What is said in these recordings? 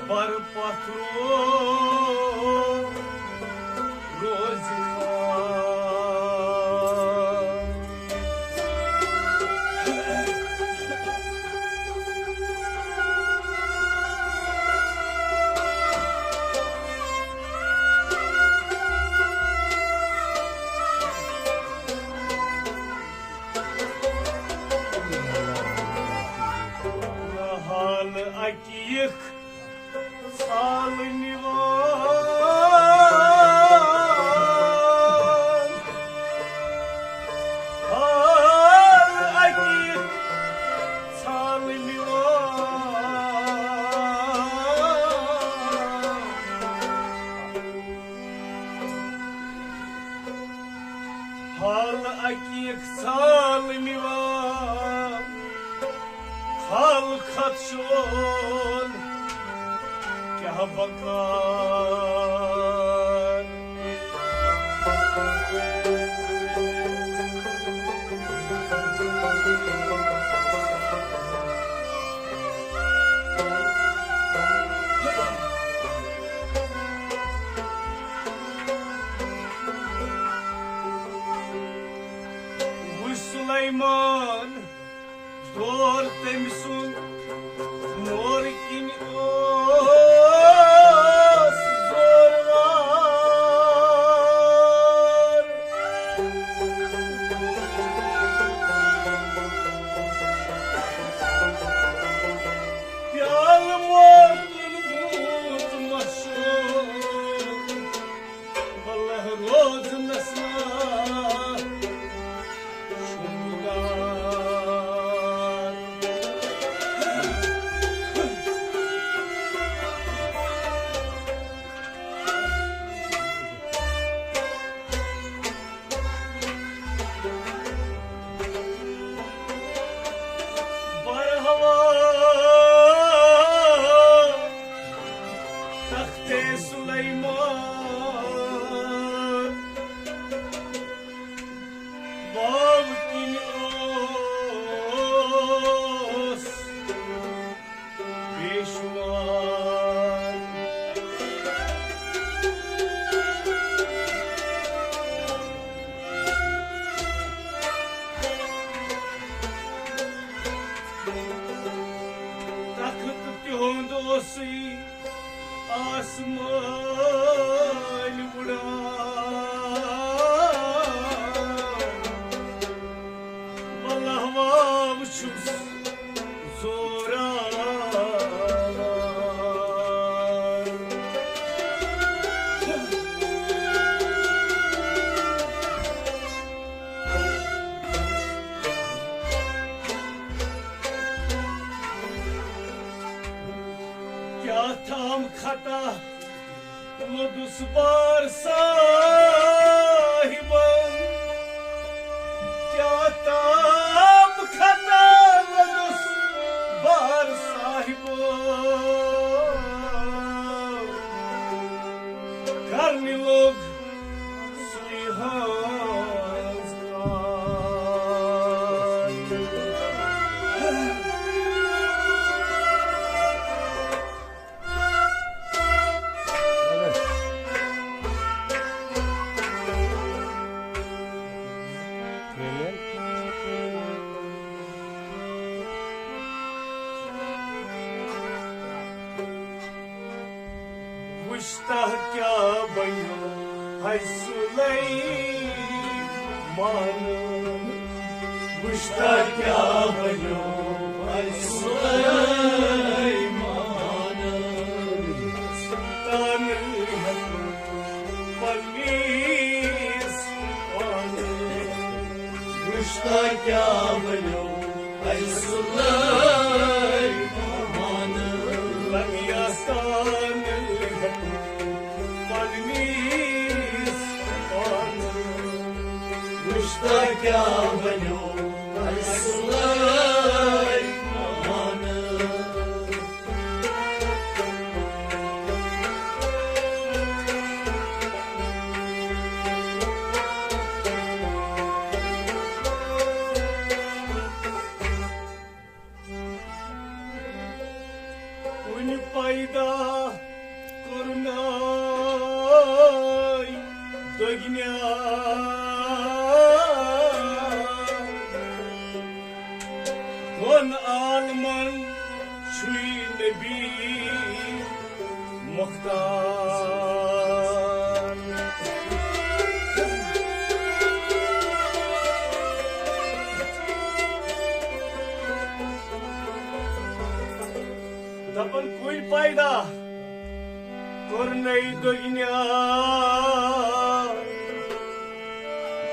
बर पत्रो रोज हाल अकीक साल निवान हाल अकीक साल निवान हाल अकीक साल निवान हाल खदशोन क्या बकान वो सुलेमान दौर तमसुन मोर किन ओस जोरवार प्याल मोतुन दूत मशहूर वल्लह रोज नस्ना आसमान उड़ा वल्लह शुस जोरा क्या थाम खता लदुस बार साहिबन क्या थाम खता लदुस बार साहिबन करने लोग सुइहांस वुश्ता क्या बनो है सुलेमान वुश्ता क्या बनो है सुलेमान तान पनीस वुश्ता क्या बनो है सुलेमान लमिया तान वुश्ता क्या बनो सुलेमान पैदा कोरनाय दोगन्या दोन आलमन छुई नबी मुख्तार दपन कुल पैदा कोरनई दोगन्या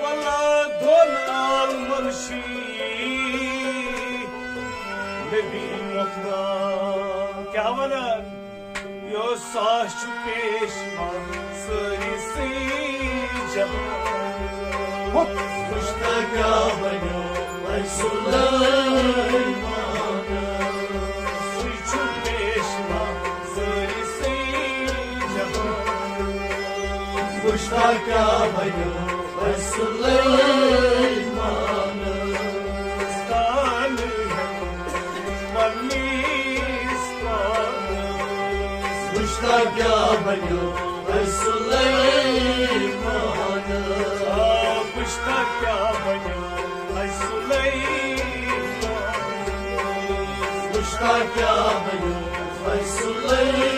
वल्ला दोन आलमन नबी मुख्तार क्या वनान यो साश पेशवा सरी सी जहां मुश्ता क्या बनो सुलेमान सुचु पेशवा सरी सी जहां मुश्ता क्या बनो सुलेमान क्या बनो सुलेमान पुश्ता क्या बनो सुलेमान पुश्ता क्या बनो सुलेमान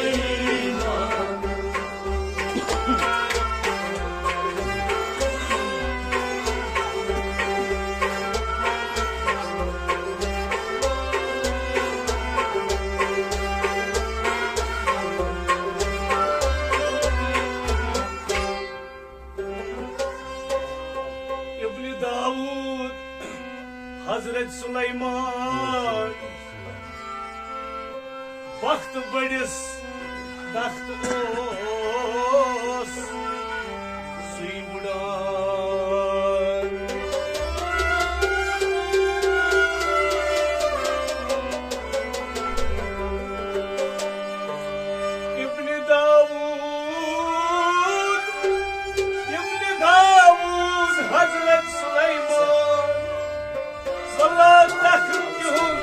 हजरत सुलेमान वक्त बड़िस तख्त ओस सुई बुड़ान इब्न दाऊद हजरत Suleman Allah takım yuhun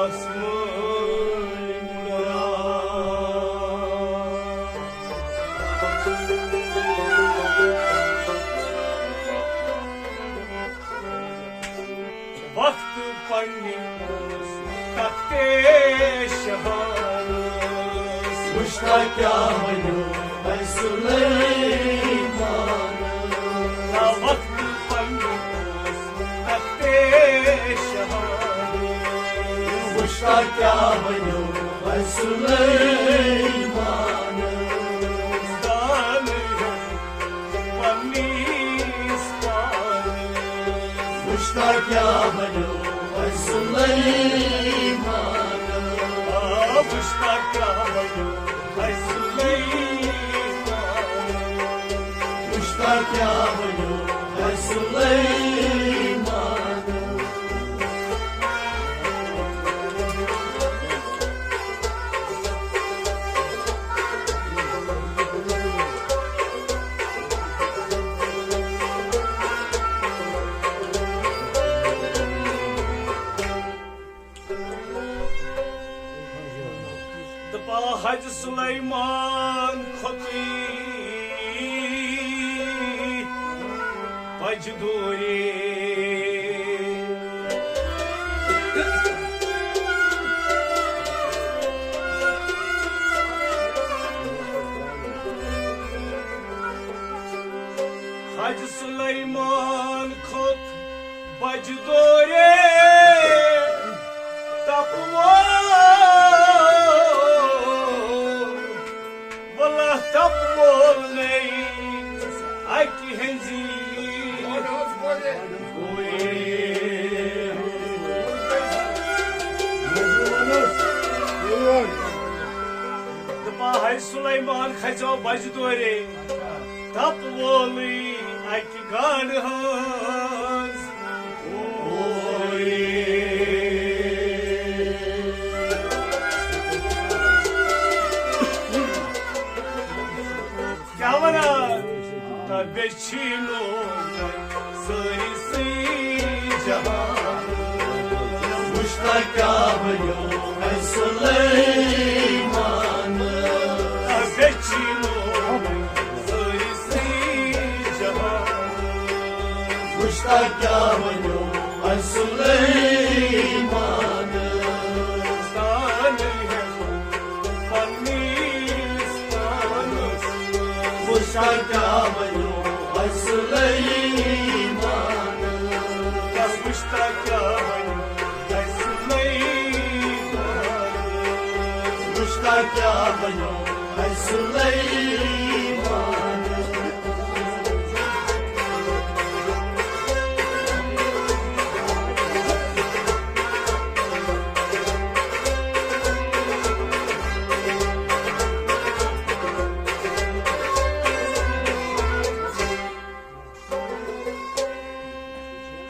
asmın vakti panniz takte şahanız Muşta kya mayu ay Süleyman वक्त पंडित तख्ते शहान मुश्ता क्या बनो सुलेमान दान पन्नीस्तान मुश्ता क्या बनो सुलेमान मुश्ता क्या बनो सुलेमान मुश्ता क्या बनो सुलेमान दपा हज सुलेमान खुदी मजदूरी हज सुलेमान खुद मजदूरी तपवा वल्ला तपवोल नहीं आकी हंजी सुलेमान खचो बजदोरे तप वोली अकि गाड़ हंस क्या वना बेचीनो सरी सी जहां Vuşta kâbyo ay Süleyman Azecino Zaysi Jahan Vuşta kâbyo ay Süleyman Stane hem Panistan Vuşta kâbyo ay Süleyman Vuşta kâbyo ay Süleyman Vuşta kâbyo ay Süleyman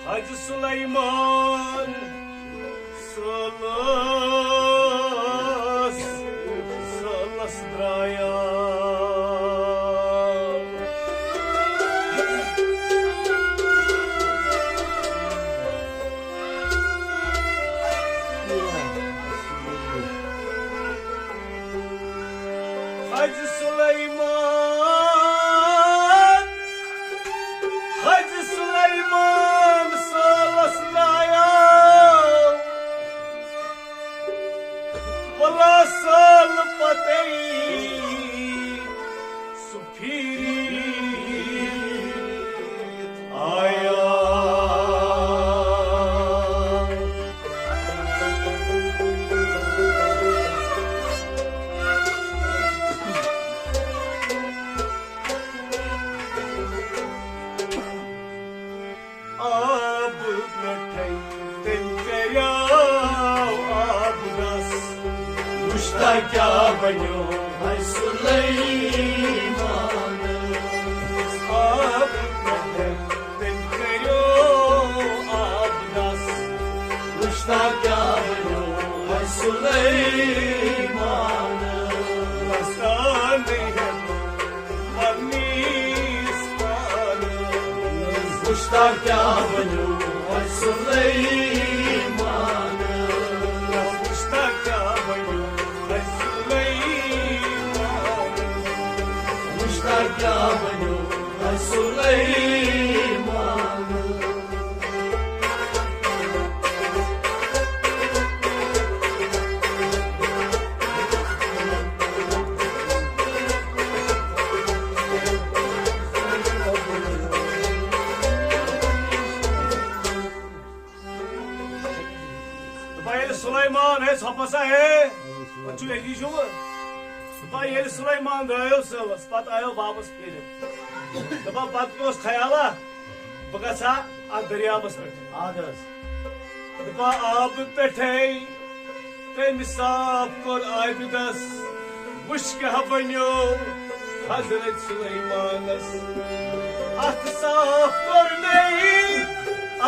Hacı Süleyman Salas Draya Hacı Süleyman Hacı Süleyman Salas Draya Valla sal patei Supiri Aya Ab natay tenkayav abdas Vuşta kâbyo ay Süleyman Ab natay tenkayav abdas Vuşta kâbyo ay Süleyman Stane hem Panistan Vuşta kâbyo ay Süleyman Vuşta kâbyo ay Süleyman Vuşta kâbyo ay Süleyman Bayeli Süleyman है छपसा है बच्चू एक ही शुभ Bayeli Süleyman रहो सवस पत आयो वापस फिर दबा पत कोस ख्याला बगसा आ दरिया बस Adas दबा आब पेठे ते मिसाब कोर आबिदस मुश्क हबन्यो हजरत सुलेमानस अत साफ कोर नहीं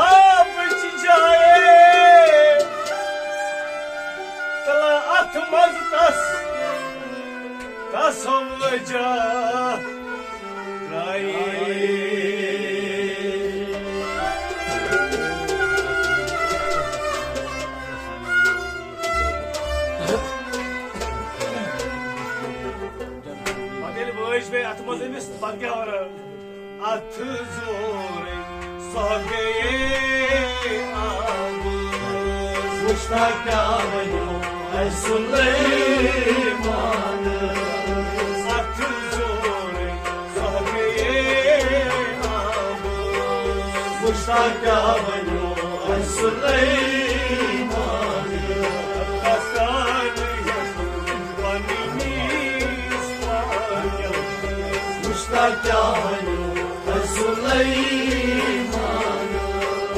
आप चिजाए तला अथ मजतस कसम जा Baş ve atmazımız bakıyor at zore saheye ağız Vuşta kâbyo ay Süleyman at zore saheye ağız Vuşta kâbyo ay Süleyman Kastane panimiz panyalı Vuşta kâbyo ay Süleyman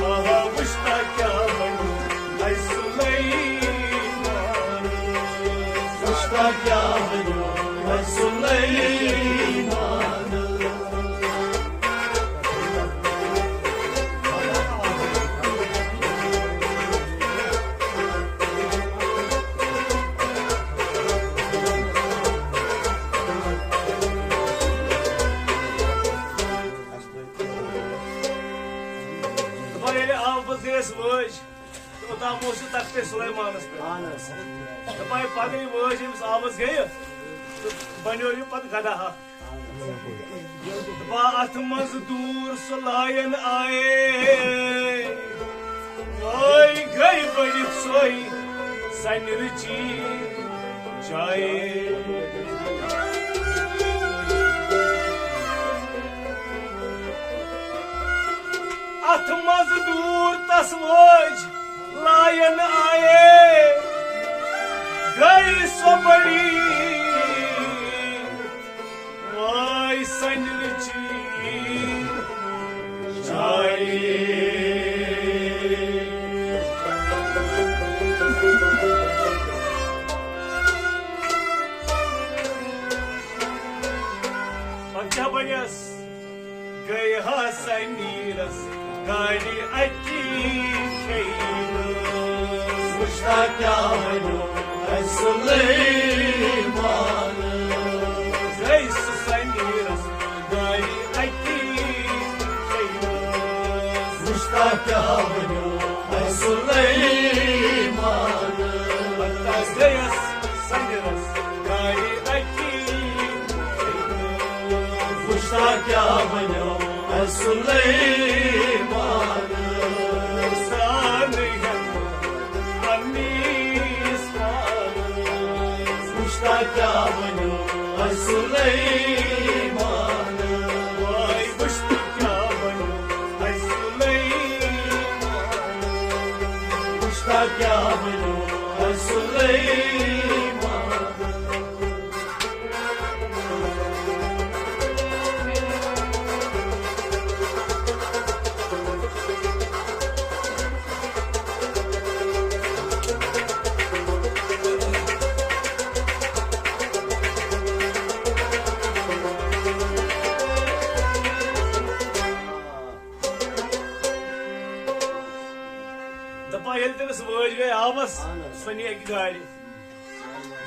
Aha vuşta kâbyo ay Süleyman Vuşta kâbyo ay Süleyman Bayeli avbız yes voj. O da moşu तख्ते सुलेमानस पे दपाय पदे वज अमिस आवाज गई बनो यह पत गदा दपा अथ मज दूर सुलायन आए वही गई बड़ी सोई सनरची जाए अथ मज दूर तसवज लायन आए गई सो बड़ी वाई सनरची जाए क्या बनियस गई हसनीरस गाड़ी अटी मुश्ता क्या बनो सुलेमान गई सनीरस गाड़ी अटी मुश्ता क्या बनो सुलेमान गयस सनीरस गाड़ी अटी मुश्ता क्या बनो सुलेमान मुश्ता क्या बनो सुलेमान वाई मुश्ता क्या बनो सुलेमान मुश्ता क्या बनो सुलेमान तमिस वज गई आवस सुन गाड़ी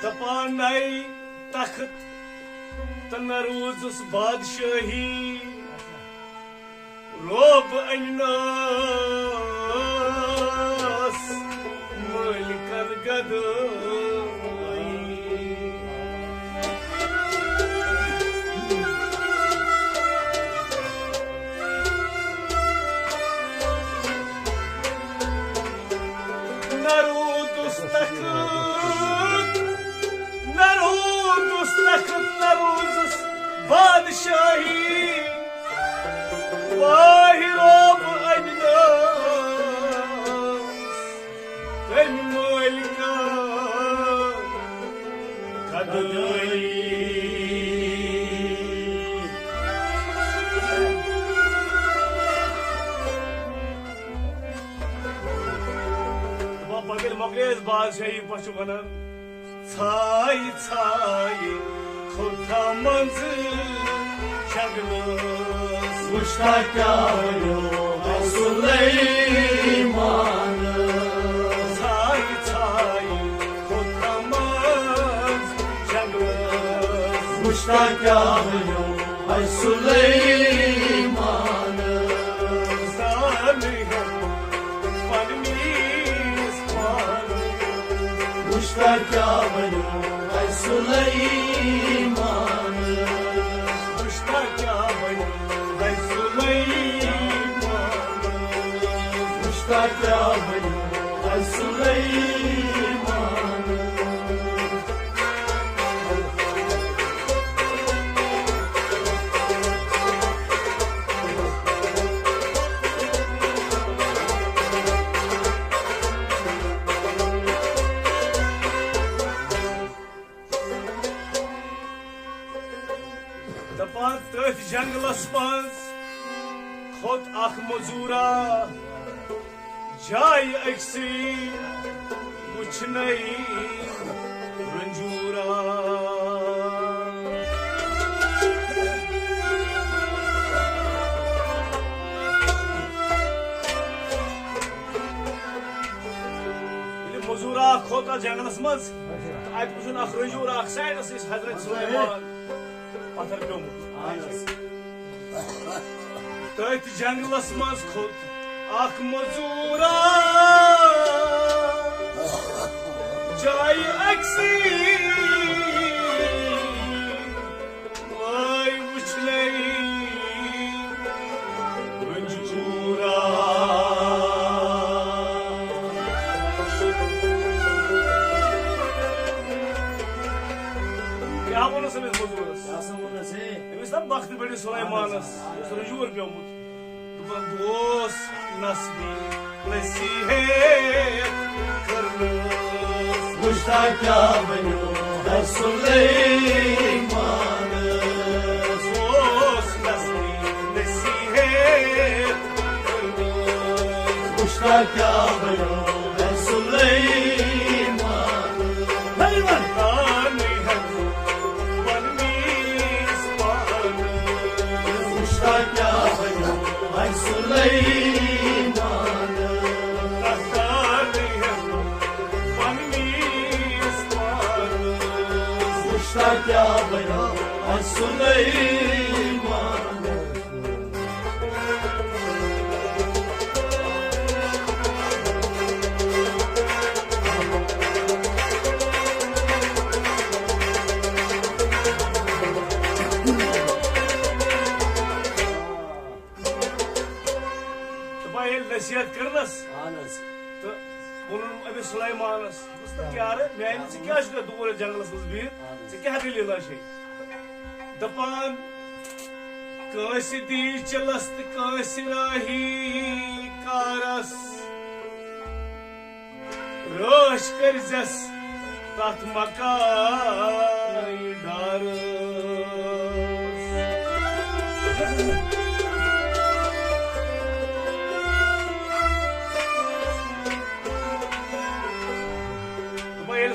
दपान नई तख्त तो न रूजुस बादशाही रोब अनस मलिकन गदोई नरूजुस बादशाही वाहि रोब अजनस तम मलिका कदई पगल मकलेस बादशाही पशु बनन छाई छाई खुदा मंज शगलस मुश्ता क्या बनो सुलेमान छाई छाई खुदा मंज शगलस मुश्ता क्या बनो सुलेमान मुश्ता क्या बनो सुलेमान मुश्ता क्या बनो सुलेमान मुश्ता क्या बनो सुलेमान तथ जंगलस मज खोत अख मजूरा जाय अक्सी वुछनई रंजूरा मजूरा खोत जंगलस मज अत वुछन अख रंजूरा अख साइडस हजरत सुलेमान पत्थर प्योमुत तथ जंगलस मज खोत अख मजूरा Jai aksi Vay uçley Vücura Ya bunu sebep bozuluruz. Emistan baktı beni Suleyman'ız. Sonra jur piyomut. Duman dost nasbi nasihet kırmız. Müştakya benu her Süleyman'ız. Dost nasbi nasihet kırmız. Müştakya benu her Süleyman'ız. Hayır var. Müştakya benu her Süleyman'ız. Müştakya benu her Süleyman'ız. नसीहत करनस तो वोन अमिस सुलैमानस यार मैंने क्या दूर jungles मज बिहित क्या दलील दपान कस दी चलस तो कस राही कारस रोश करजस तथ मकाई डारस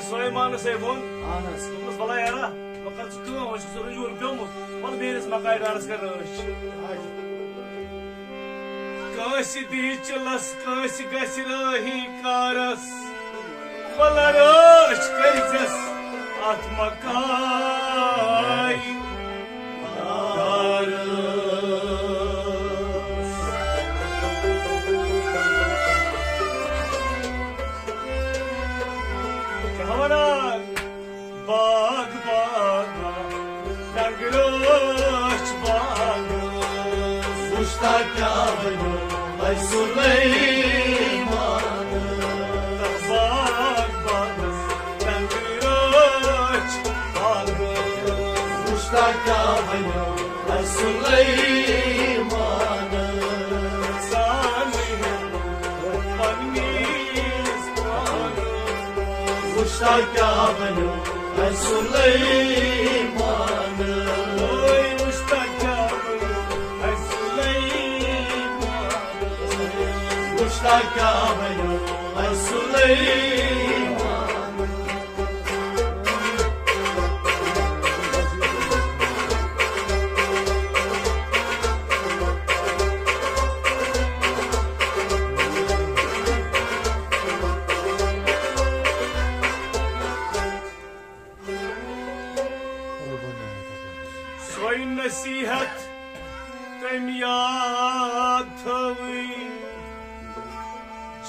Suleyman से बोल तुमस भला यारा मकर छु कम छु सो जुर प्योमुत मन बेरस मकाय डारस कर काश दी चलस काश गस रही कारस बलरोश करजस आत मकाय बाग बागा डंगरोच बाग Müştakya benu her Süleyman'ız. बाग बागा डंगरोच बाग Müştakya benu her Süleyman'ız. सानिह पन्नीस बाग Müştakya benu her Süleyman'ız. ओय मुश्ताका है सुलैमान Müştakya benu her Süleyman'ız. सोई नसीहत तम याद थवी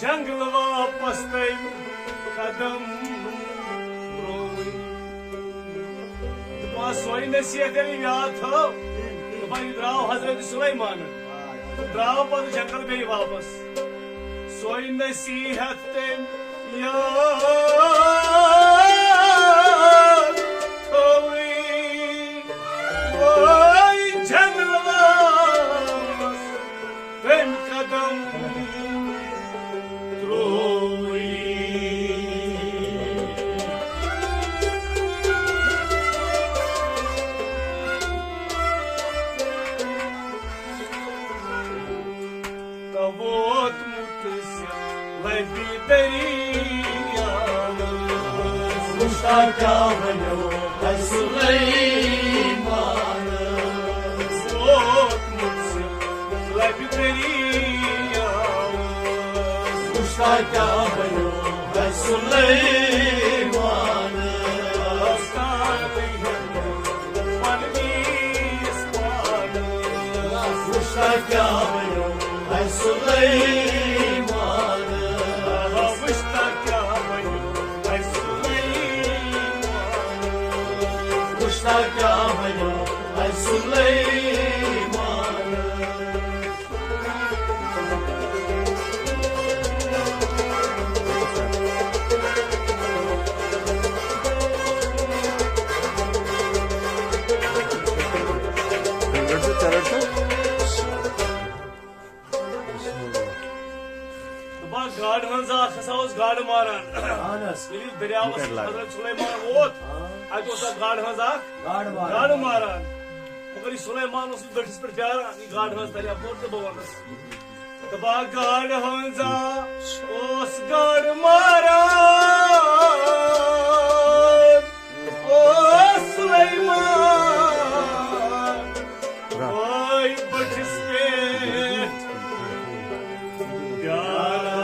जंगल वापस तम कदम रोवी सोई नसीहत याद थो द्राव हजरत सुलैमान द्राव पद जंगल पे वापस सोई नसीहत तम याद थवी जंगल वापस तम कदम रोवी तवोत मुतसिर लबी दरिया Müştakya benu her Süleyman'ız. तवोत मुतसिर लबी दरिया Müştakya benu her Süleyman'ız. Müştakya benu her Süleyman'ız. Müştakya benu her Süleyman Vuşta kâhyo ay Süleyman गाड़ हंजा खसाउस गाड़ मारन Anas यदि दरियावस हजरत सुलेमान वोत अत ओस गाड़ हंजा गाड़ मारन मगर ये सुलेमान उस दठिस पे प्यारा ये गाड़ हंज दरिया बोर तो बवनस तबा गाड़ हंजा ओस गाड़ मारन ओ सुलेमान ओय बठिस पे प्यारा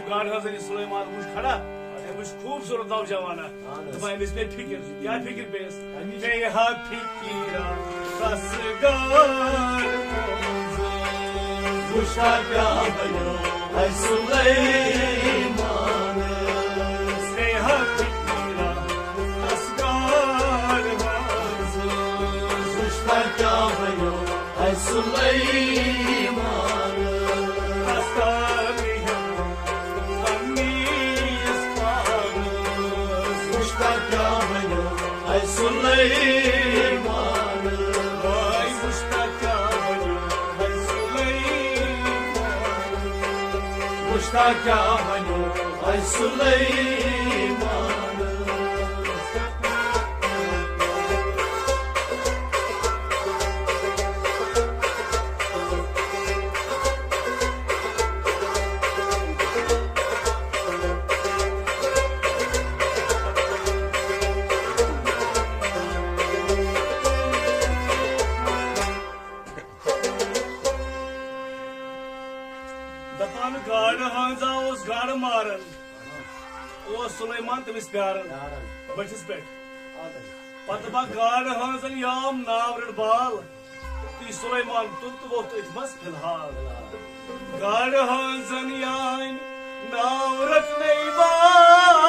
गाड़ हजरत सुलेमान मुझ खड़ा मुझ खूबसूरत नौजवान इसमें फिक्र क्या फिक्र पेश मैं यहाँ फिकीरा बस गाड़ Vuşta kâhyo ay Süleyman मैं यहाँ फिकीरा बस गाड़ Vuşta kâhyo ay Süleyman Vuşta kâhyo ay Süleyman Ay muştaka banyo ay Süleyman Vuşta kâhyo ay Süleyman दपान गाड़ हंजा उस गाड़ मारन ओ सुलेमान तमिस प्यारन बटिस पे पतबा गाड़ हंजन याम नावरड बाल ती सुलेमान तुत वो तो इतमस फिलहाल गाड़ हंजन यान नावरड नहीं बाल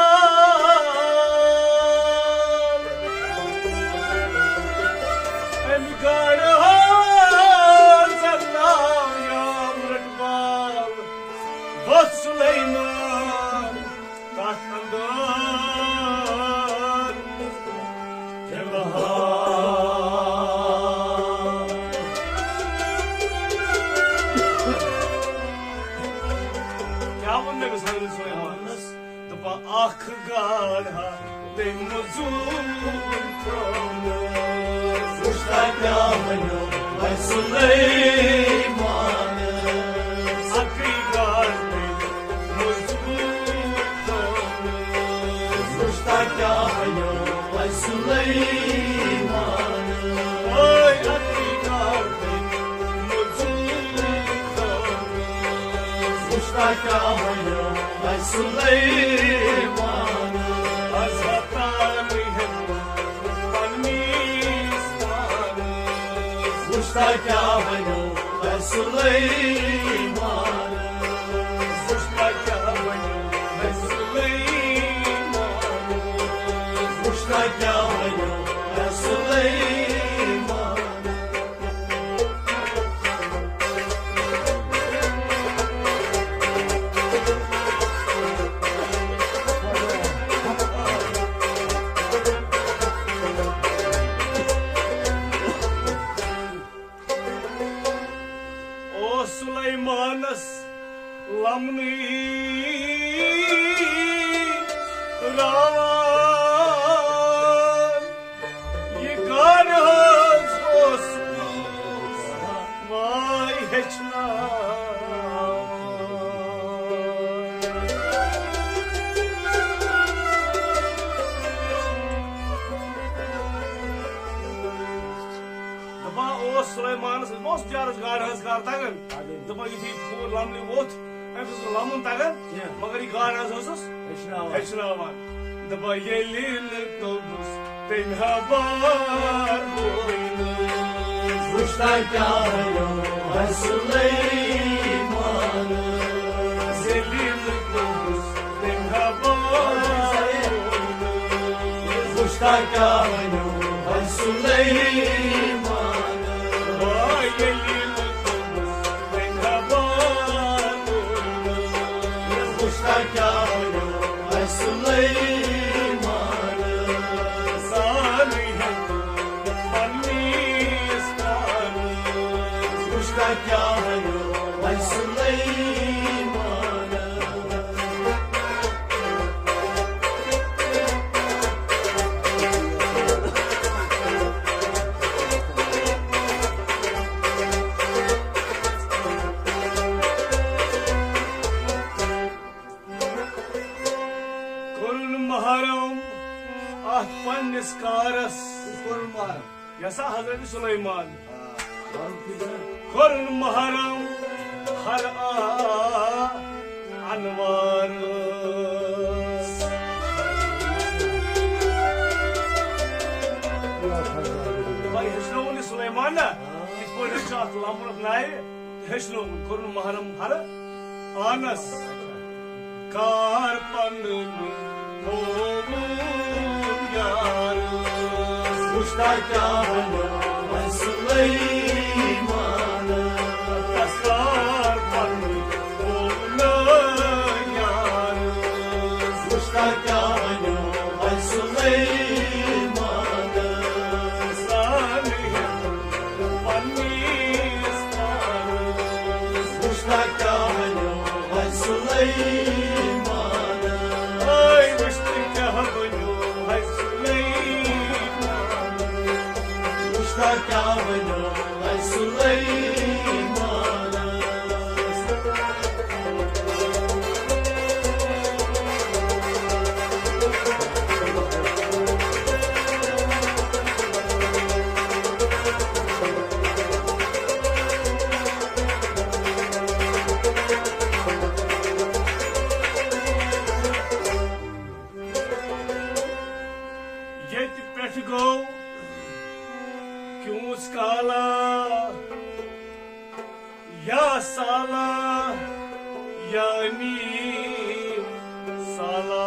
एम गाड़ हंजन नाव यावरड बाल बस सुलेमान ताकंदर क्या बनने को सारे सुलेमान दबा आँख गाढ़ा दे मजूर promise Vuşta kâhyo ay Süleyman आखिरी गाढ़े मजूर promise Vuşta kâhyo ay Süleyman ओए आखिरी गाढ़े मजूर promise Vuşta kâhyo ay Süleyman azhatani hem panmistani Vuşta kâhyo ay Süleyman Muştaka banyo ay Süleyman Vuşta kâhyo ay Süleyman O Süleymanas lamni ravan ye garhaz oskus vay heçna Daba o Süleymanas most jaras garhaz kartagan daba yuthi pur lamni vot ems lamun tagan magar ye garhaz osus heçnavan daba yelin tolbus tenha bar boynuz Kuşta kâyo ben Süleyman'ı Zelimlik olmuş Dengabar Kuşta kâyo ben Süleyman'ı Vay gelimlik olmuş Dengabar Kuşta kâyo ben Süleyman'ı Salihem Manis Paris Kuşta kâyo ben Süleyman'ı Korun maharam Ah pannis karas Kurban Yasa Hazreti Süleyman Var mı kızım? Korun maharam Har anvar Vay Hüsnü Süleyman'a Hiç böyle çahtı lamuruk nahi Hüsnü korun maharam har anas Kar panın Kovun yarız Kuşta kâyo ben Süleyman'ı Kaskar panın Kovun yarız Kuşta kâyo ben Süleyman'ı Salihem Manis Paris Kuşta kâyo ben Süleyman'ı Ay vıştık kahvını Hay Süleyman Kuşta kâyo ben Süleyman'ı Yeti peti go Kyun skala Ya sala Yani sala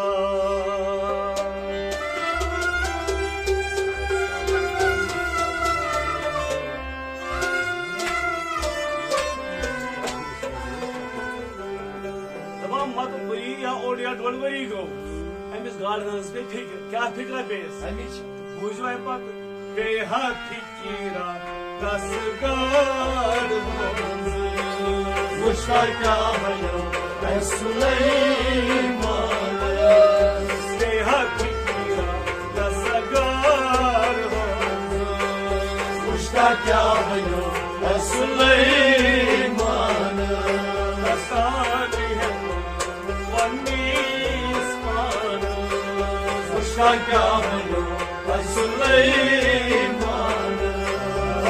Tamam matu bari ya odia dol bari go Emis gardens pe fikir kya fikra bes Emiç Buju ay pat beha fikira dasgar bonzi Kuşta kâyo ben Süleyman'ı beha fikira dasgar bonzi Kuşta kâyo ben Süleyman'ı Salihem Manis Paris Kuşta kâyo ben Süleyman'ı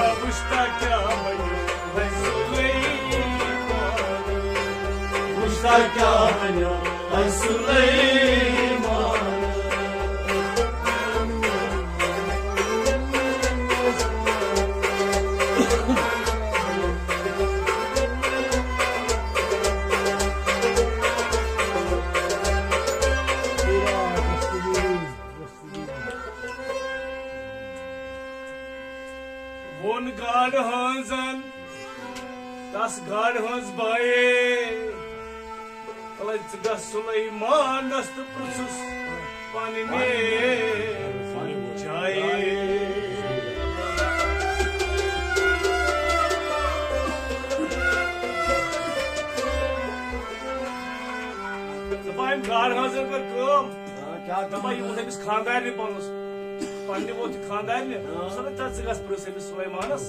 Abuşta kâmayı ve Süleyman Kuşta kâyo ben Süleyman'ı Von God Hansen Das God Hans Baye Alay das Süleyman Das the Prusus Panine Jaye Sabahim God Hansen कर काम क्या Dama ये बोलते हैं इस खानदार ने पानुस पांडे वो खानदार ने सब तक जगह पर से सुलेमानस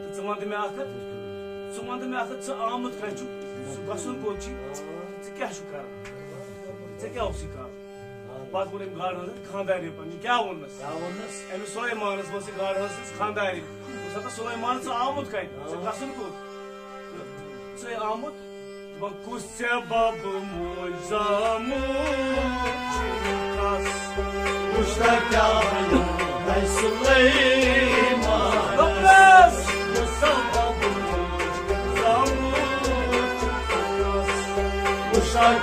तो समांत में आखत से आमद कचु सुबसुन कोची से क्या शुकार से क्या उसिकार बात बोले गाड़ हंस खानदार ने पानी क्या वनस एम सुलेमानस वो से गाड़ हंस खानदार वो सब सुलेमान से आमद काई से कसुन को से आमद Bakusse babım zamu çıkas Kuşta kâyo ben Süleyman'ı Dokuz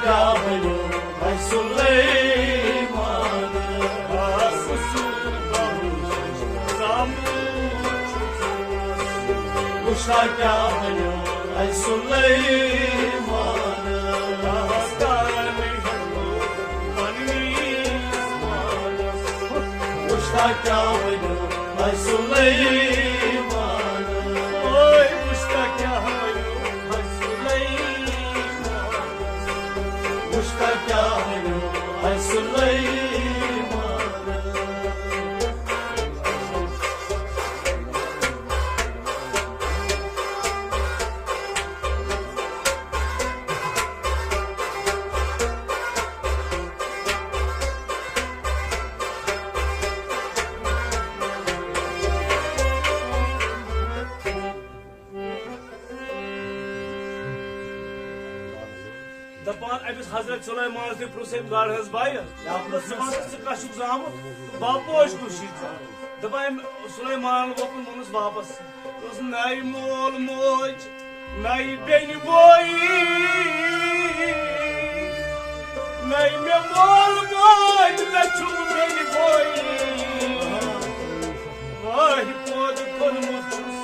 क्या बनो है सुलेमान Kuşta क्या बनो है सुलेमान Kuşta क्या बनो है सुलेमान Oy kuşta क्या बनो है सुलेमान Kuşta क्या बनो है सुलेमान दपान अमिस हजरत सुलेमान से प्रुसेम गाड़ हज भाई बापोश कुशी दपान सुलेमान वोकन मुनस वापस नई मोल मोज नई बेन बोई नई मे मोल मोज लछु बेन बोई वाह पोद कोन मुछुस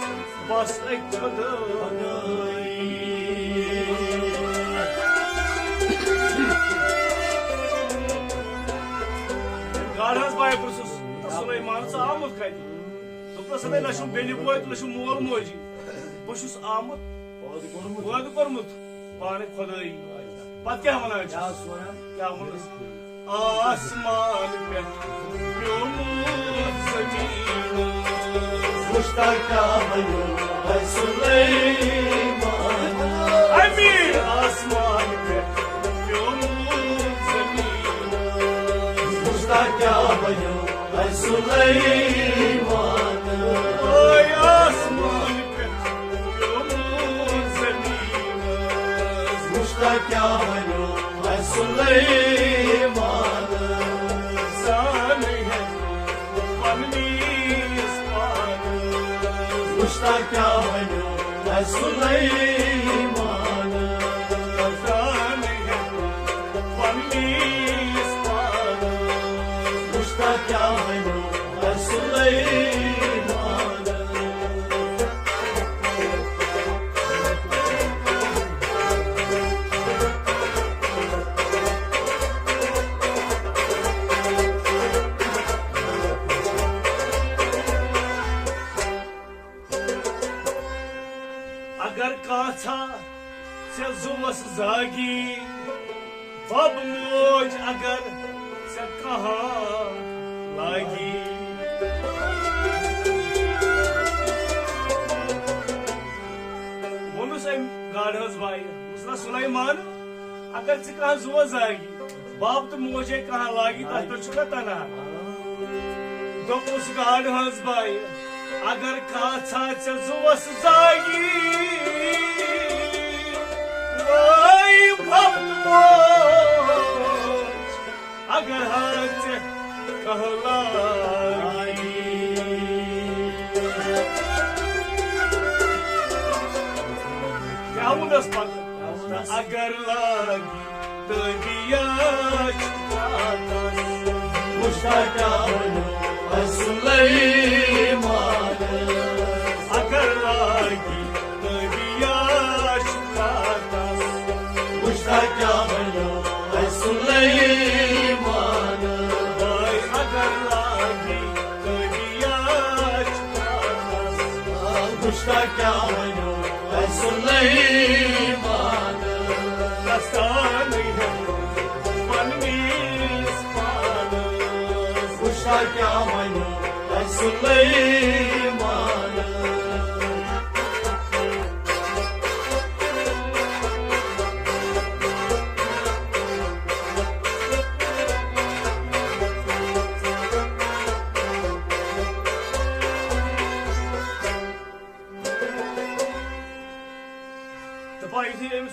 बस एक गाढ़स बाय पुरुष सुलेमान सा आमद कत दोपस सदा लशु बेनि बोय लशु मोल मोजी बहुस आमद वाद कोरमुत पाने खुदाई पत क्या वना क्या वनस आसमान पे प्योमुत जमीन Kuşta क्या बनो है सुलेमान अमीर आसमान पे प्योमुत जमीन Kuşta क्या बनो है सुलेमान ओय आसमान पे प्योमुत जमीन Kuşta क्या बनो है सुलेमान सान है पन्नीस पान Kuşta क्या बनो है सुलेमान सान है पन्नीस पान Kuşta क्या बनो है सुलेमान अगर काथा से जुमस जागी बब मोज अगर से कहाँ लागी वनुस गाड़ हज भाई उसना सुलेमान अगर से कहाँ जुआ जागी बाप तो मोजे कहाँ लागी तथ पे चुका तना दोपुस गाड़ हज भाई अगर काथा से जुवस जागी वही भक्त मोज अगर हाथ कहलाई क्या उनस पक अगर लागी तो दिया Kuşta क्या बनो है सुलेमान अगर लागी तो दिया Kuşta क्या बनो है सुलेमान अगर लागी तो दिया Kuşta क्या बनो है सुलेमान दस्तान है पन्नीस पान Kuşta क्या बनो है सुलेमान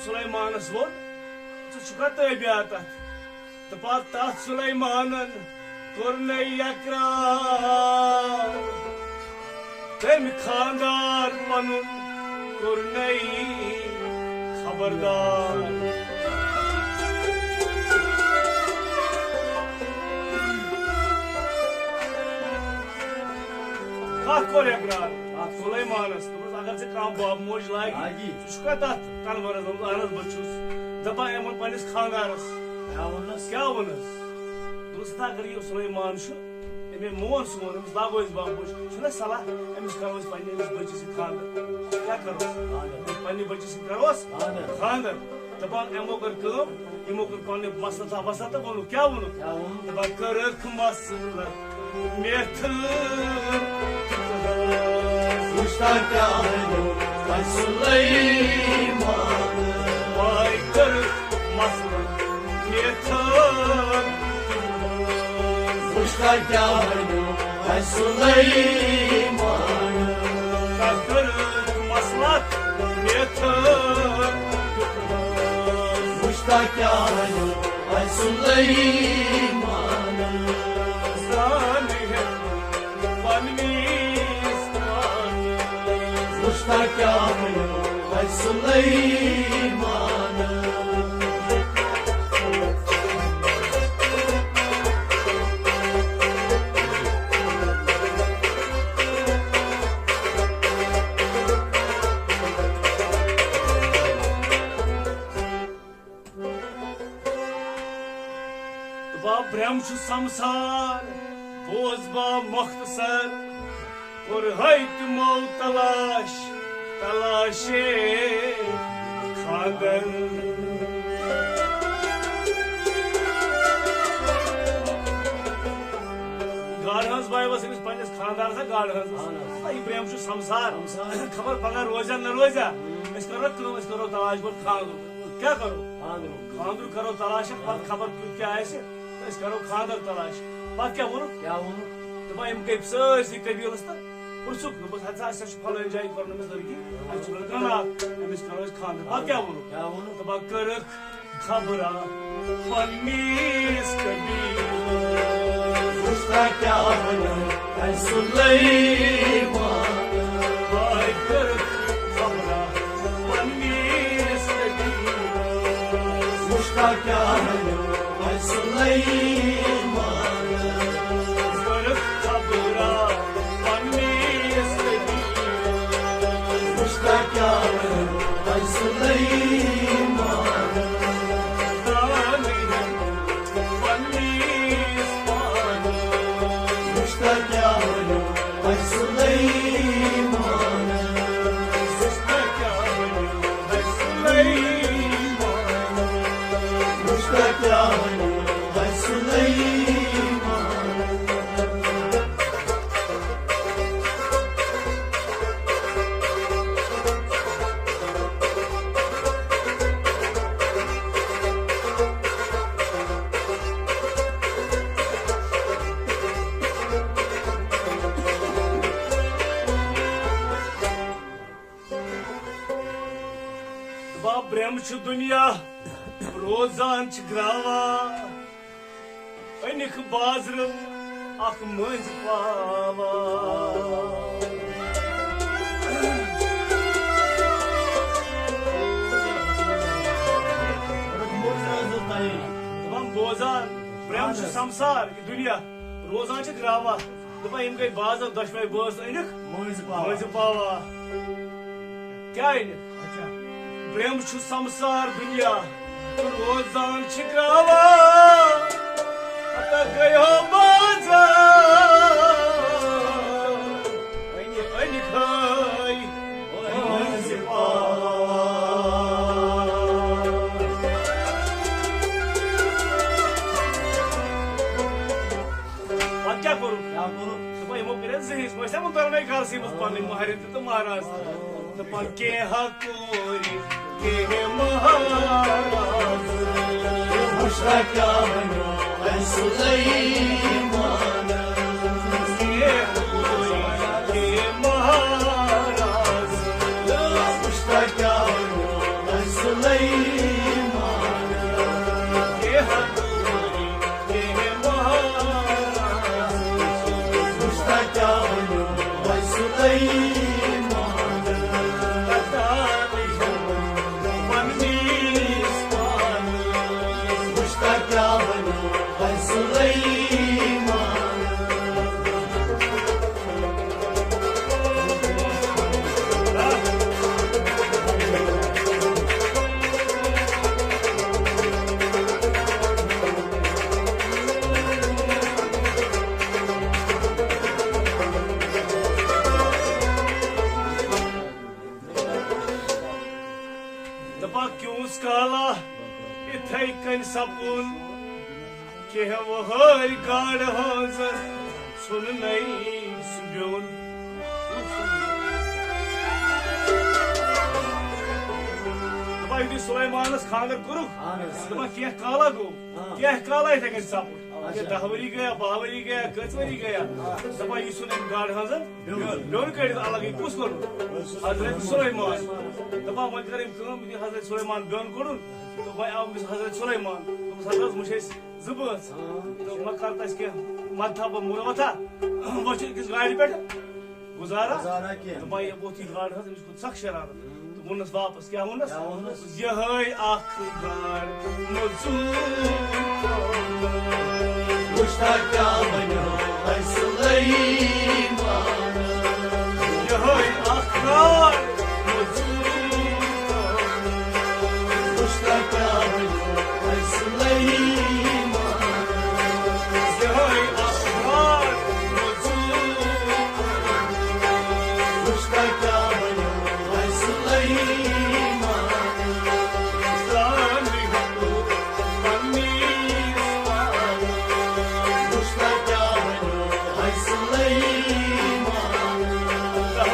सुलेमानस वोन चुका तबियात तथ सुलेमानन कोर यकरार तम खानदार पन कोर खबरदार कत कोर इकरार सुलेमानस अगर से कम बाब मोज लागी सा तथ तनवरस अहन बस दपान यमन पनिस खानदारस क्या वनस दोस्त अगर यह सुलेमान अमे मोन सोन अमिस लागो बाब मोज सलाह अमिस करो पे बच्चे सत खानदर क्या करो पे बच्चे सत करोस खानदर दपान यमो कर यमो कर पे मसला वसला तो वो क्या वो दपान करख muscle Kuşta kâhını Ay Süleyman Vay kırık maslı yeter Kuşta kâhını Ay Süleyman Kırık maslak yeter Kuşta kâhını Ay Süleyman Zanihe Kuşta kâhını Ay Süleyman Brem şu samsar bozba muhtasar और हैत मौ तलाश तलाशे खादर गाड़ हंस भाई बस पन्नस खानदार सा गाड़ हंस यह प्रेम संसार खबर पगह रोजा न रोजा करो तलाश पर खानदर क्या करो खानदर करो तलाश पत खबर क्या करो खानदर तलाश पत क्या वो दपा गई सारी कबीलस तो पुरसुक दोपस हसा फलान जाए कर लड़की लड़का अमिस करो खानदर पत क्या वो दपा कर खबरा पन्नीस कबीलस क्या सुलेमान भाई कर खबरा पन्नीस कबीलस क्या सुलेमान क्या सुलेमान क्या सुलेमान क्या ब्रह्म दुनिया रोजान ग्रावा अनिक बाजर अख मज पावा बोजान ब्रह्म संसार दुनिया रोजान ग्रावा दपा यम गई बाजर दशवे बस अनिक मज पावा क्या अनिक प्रेम संसार दुनिया रोजान ग्रावा गयो क्या करूँ यमो कर जहीस तरह घर से पन महारत तो महाराज के हकोरी के महाराज क्या सुलेमान के महाराज क्या सुलेमान के हकोरी के महाराज क्या सुलेमान क्या सुलेमान काला इथे कन सपून के वहर गाड़ हाजर सुन नहीं सुब्योन सुलेमानस खानर कुरु क्या काला गो क्या काला इथे कन सपून 10 वरी गया 12 वरी गया 10 वरी गया दपा यह सुन गाड़ हाजर ब्योन कड़ अलग कुस कोर हजरत सुलेमान दपा वन कर हजरत सुलेमान ब्योन कोड़न तो वह आव हजरत सुलेमान हजरत मुझे जबस तो मकर तस के मथा मुरवथा वो किस गाड़ी पे गुजारा तो भाई बहुत ही गाड़ हज इसको सख शरारत तो वनस वापस क्या वनस यह आख गाड़ Usta क्या बनो है सुलेमान यह आख गाड़ Usta क्या बनो है सुलेमान यह आख गाड़ Usta क्या बनो है सुलेमान Usta क्या बनो है सुलेमान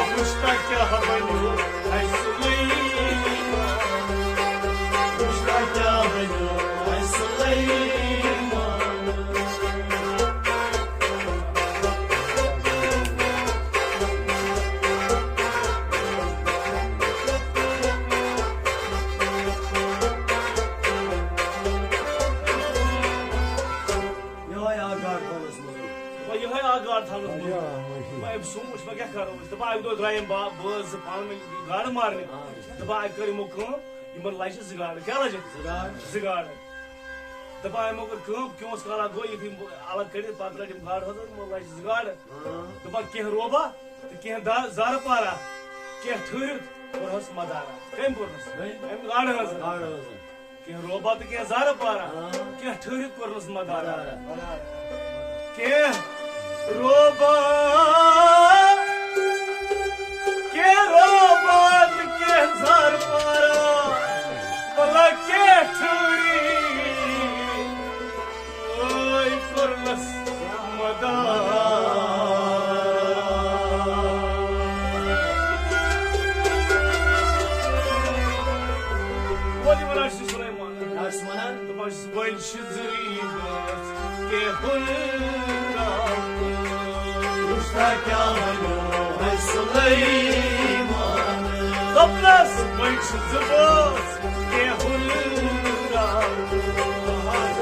Usta क्या बनो है सुलेमान Usta क्या बनो है सुलेमान यह आगार थानस मैं सोच मैं क्या करो दपा दो द्रायम बज पान में गाड़ मारने दपा कर यमन लाइस जिगाड़ क्या लज जिगाड़ दपा क्यों काला गो ये अलग कड़ पत रट गाड़ हज लाइस जिगाड़ दपा कह रोबा तो कह जार पारा कह ठहर कोरहस मदारा कम कोरनस गाड़ हज कह रोबा तो कह जार पारा कह ठहर कोरनस मदारा कह रोबा के रोबात के जार पारा भला के ठुरी ओय कोरलस मदारा वली वला सुलेमान Asmanan तो बस वल शिजरी के हुल्ला Usta क्या बनो है सुलेमान Toplas Mönch Zubos के हुल्ला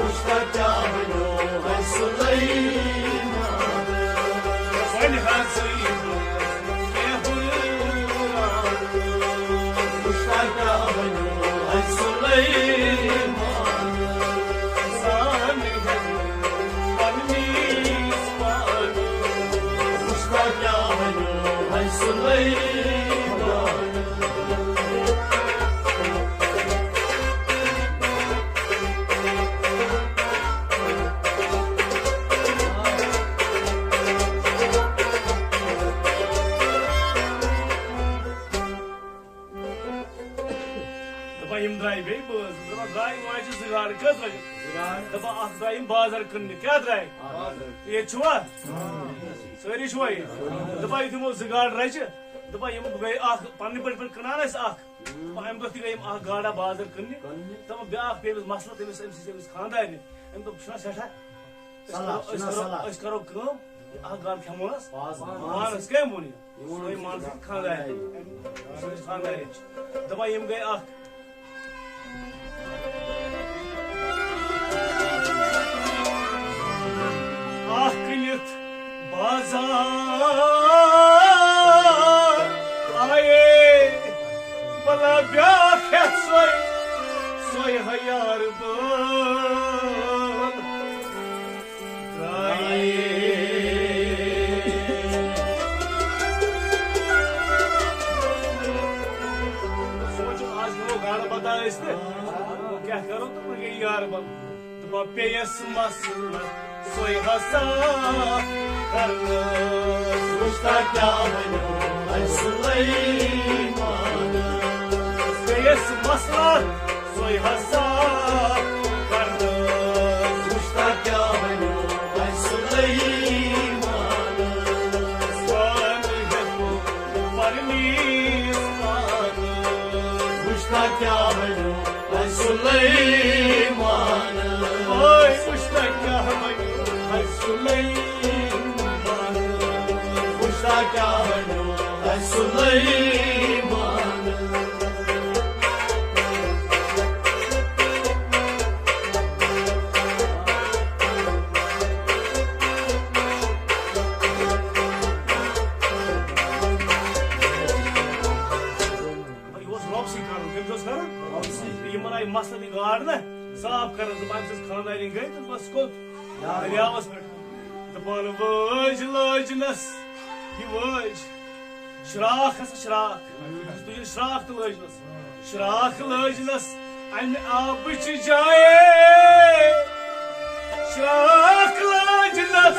Usta क्या बनो है सुलेमान वन हसीब के हुल्ला Usta क्या बनो है सुलेमान सानी है पन्नीस पानो Usta क्या बनो है सुलेमान दपा यम द्राय बे बज दपा द्राय वाज जिगाड़ कस लग दपा अख द्राय बाजार कन्न क्या द्राय ये छुआ सारी छुआ दपा यमो जिगाड़ रच दपा यम गए अख पन्ने पर कनान अस अख हम दो गए अख गाड़ा बाजार कन्न तब ब्याख पे मसला तमिस एमस खानदार एम दो छना सेठा अस करो काम अख गाड़ खमोस मानस केम बोनी सोई मान खानदार खानदार दपा यम गए अख Aklit bazar aye bala byaket soy hayar bol aye सोचो आज वो गाना बता इसने क्या करो तुम ये यार बल तुम पेयस मसला सोई हसा करना Usta क्या बनो है सुलेमान पेयस मसला सोई Ay hasap karnız Kuşta kâbelo ay Süleyman'ız Svanı hemu parmis panız Kuşta kâbelo ay Süleyman'ız Ay kuşta kahmayı ay Süleyman'ız Kuşta kâbelo ay Süleyman'ız Ay was Robsi karın kim söz karın? Yımana maslı gardı saap karın ben siz kanın ayrın gayet bas kod ya was the ball voj lojnas yvoj şrak has şrak tu şrak tu lojnas şrak lojnas an abıç jaye şrak lojnas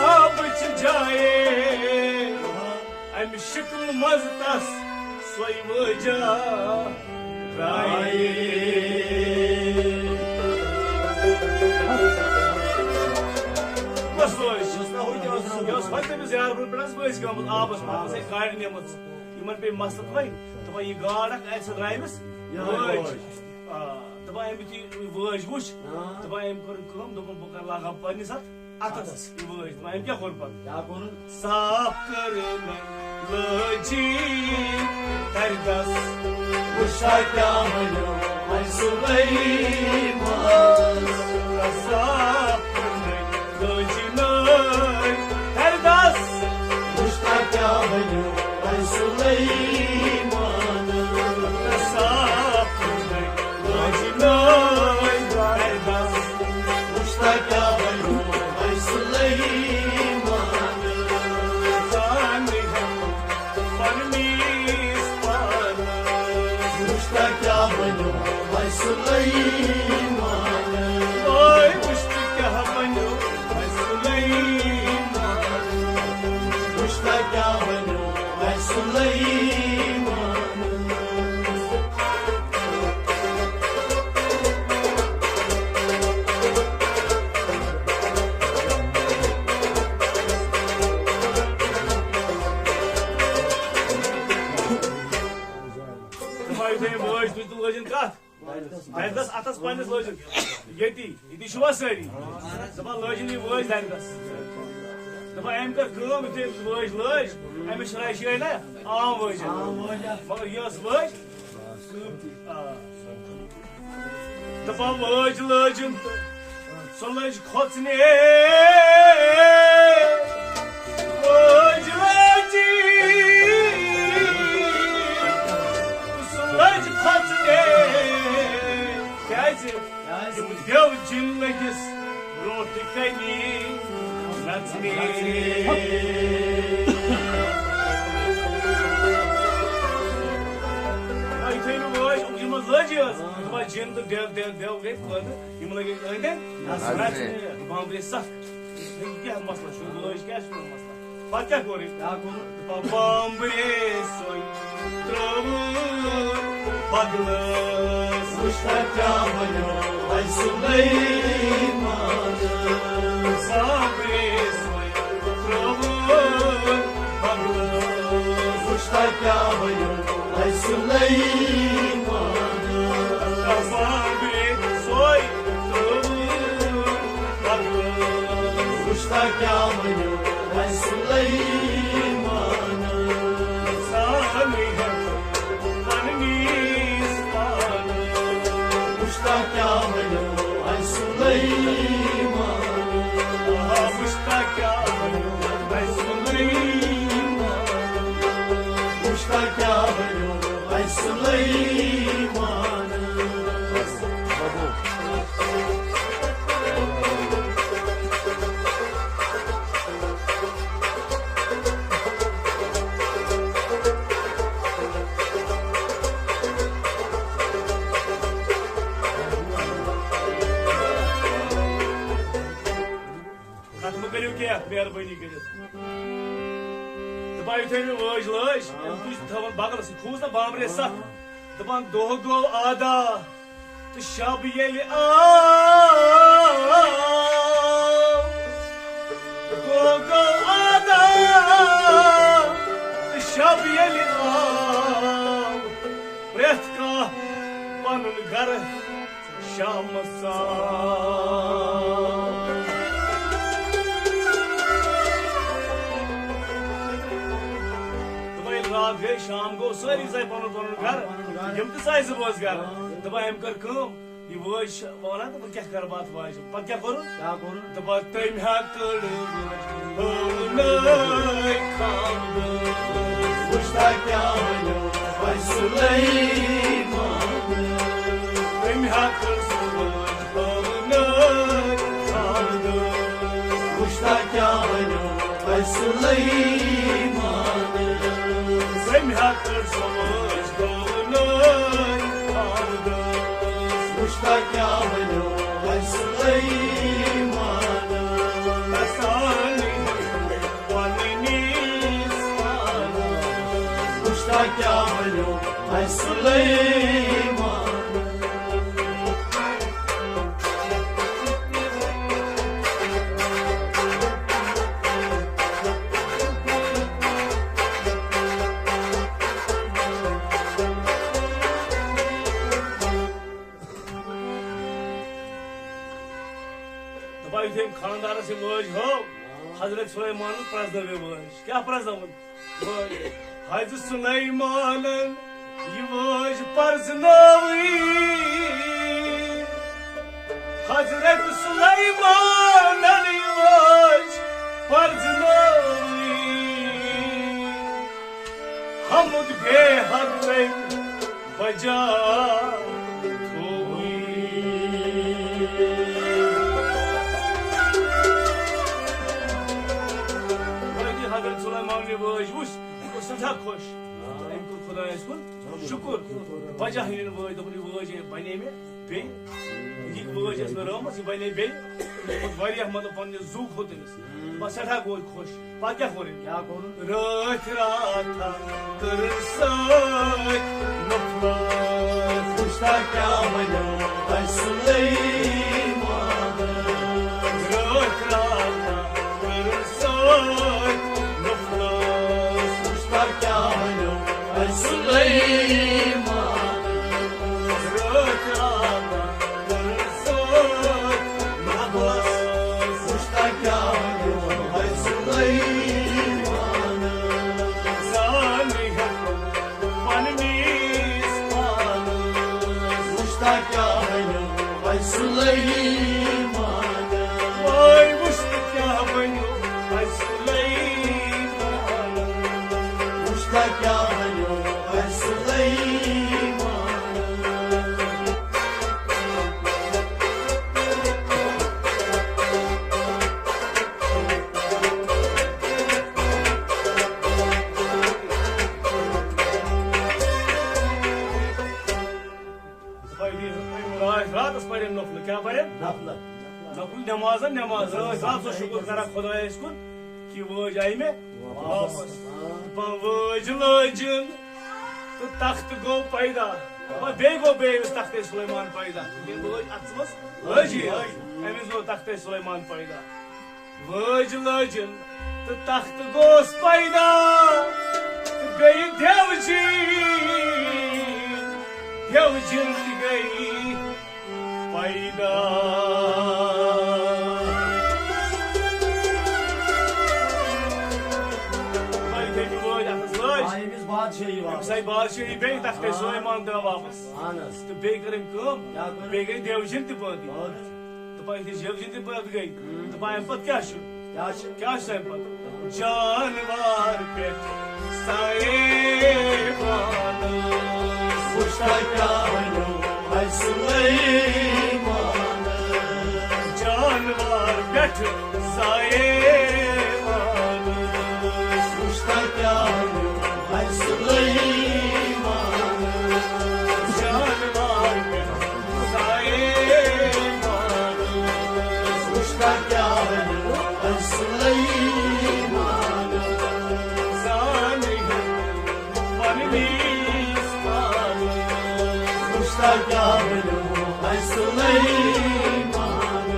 abıç jaye an şıkl maztas soy vja raye was loj Jos fatemiz yar bu biraz böyle gamız abas mağaz gayrı nemaz. Iman be maslat vay. Taba yi garak else drives. Voj. Taba em biti voj vuş. Taba em korun kom dokun bokar laga pani sat. Atas. Voj. Taba em kya korpan. Ya konun Saap karın loji terdas. Kuşta kâbelo ay Süleyman'ız Saap karın loji noy terdas. Kuşta kâbelo ay Süleyman'ız Saap karın loji noy terdas. Kuşta kâbelo ay Süleyman'ız Sani hem parmis panız. Kuşta kâbelo ay Süleyman'ız Oy kuştu kahvanı ay Süleyman. Kuşta kâbelo ay Süleyman'ız Tımay tayım boş tutul lojin kat. Derdas atas panis lojin. Yeti. İdi şuva sari. Zaman lojin iyi boş derdas. Zaman em kar kılım ite boş loj. Em şıray şirayla ağam boş. Mağır yas boş. Zaman boş lojin. Son loj kotsine. Boş lojin. Loj kotsine. Kaysi. Dev cinlegis. Roti kayni. Natsni. Ay tayım boş. Yılmaz lojiyaz. Ama cinde dev gayet kullandı. Yımına gayet öyle. Natsni. Bambre sak. Gel masla şu loj gel şu masla. Bak ya kori. Ya konun Bambre soy. Travur. Baglas. Kuşta kâbelo ay Süleyman'ız Bambre soy. Travur. Baglas. Kuşta kâbelo ay Süleyman'ız Bambre soy. Travur. Baglas. Kuşta kâbelo ay Süleyman'ız Sani hem parmis panız. Kuşta kâbelo ay Süleyman'ız Kuşta kahvanı ay Süleyman. Kuşta kâbelo ay Süleyman'ız Katımı veriyor ki ya, meğerbayını görüyor. Tıpa yütemi voj loj, kuş tavan bağırası, kuz da bağımresa. Tıpan doğu ada, شب یلی آو گو آدم شب یلی آو پرت کا پنن گھر شام سان رات گئی شام گو ساری زائی پنن گھر یم تہ سائی بوز گھر دپان ام کر کم یہ وج ونان تو کیا کر بات واج پتہ کیا کرو دپان تم ہکڑ وشتا کیا ونو وای سلیمان تم ہکڑ وشتا کیا ونو وای سلیمان تم ہکڑ وشتا کیا ونو وای سلیمان وشتا کیا ونو وای سلیمان खानदार से वज हो हजरत सुलेमान प्रजनवे वज क्या प्रजनवन हज सुलेमान ये वज प्रजनवी हजरत सुलेमान ये वज प्रजनवी हमद बेहद बजा वज वुस सदा खुश अम को खुदायस कुन शुक्र वजह हिन वज दपन वज बने मे बे ये वज अस रमस बने बे वारिया मतलब पन्ने जू खोतनिस बस सदा गो खुश पा क्या करे क्या करू रात रात कर सच नफला वशता क्या वनो वै सुलेमान रात रात कर सच क्या वनो वै सुलेमान वशता क्या वनो वै सुलेमान वशता क्या वनो वै सुलेमान वशता क्या वनो वै वशता क्या वनो वै सुलेमान रात पढ़े नफल क्या पढ़े नफल नफल नमाज नमाज रात सो शुक्र करा खुदायस कुन कि वज आई में वापस वज लजन तो तख्त गो पैदा बे गो बे तख्त सुलेमान पैदा वज अत्मस लजी अमिस गो तख्त सुलेमान पैदा वज लजन तो तख्त गोस पैदा बे देवजिन गई पैदा साई बादशाही बे तख्ते सुलेमान द्रा वापस तो बे करम कम बे गई देवजिन त पद तो पाई देवजिन त पद गई तो पाई पद क्या छु पद जानवर पे साए वशता क्या वनो वै सुलेमान जानवर बैठ साए वशता क्या वनो वै सुलेमान जानवर बैठ साए वशता क्या वनो वै सुलेमान वशता क्या वनो वै Süleyman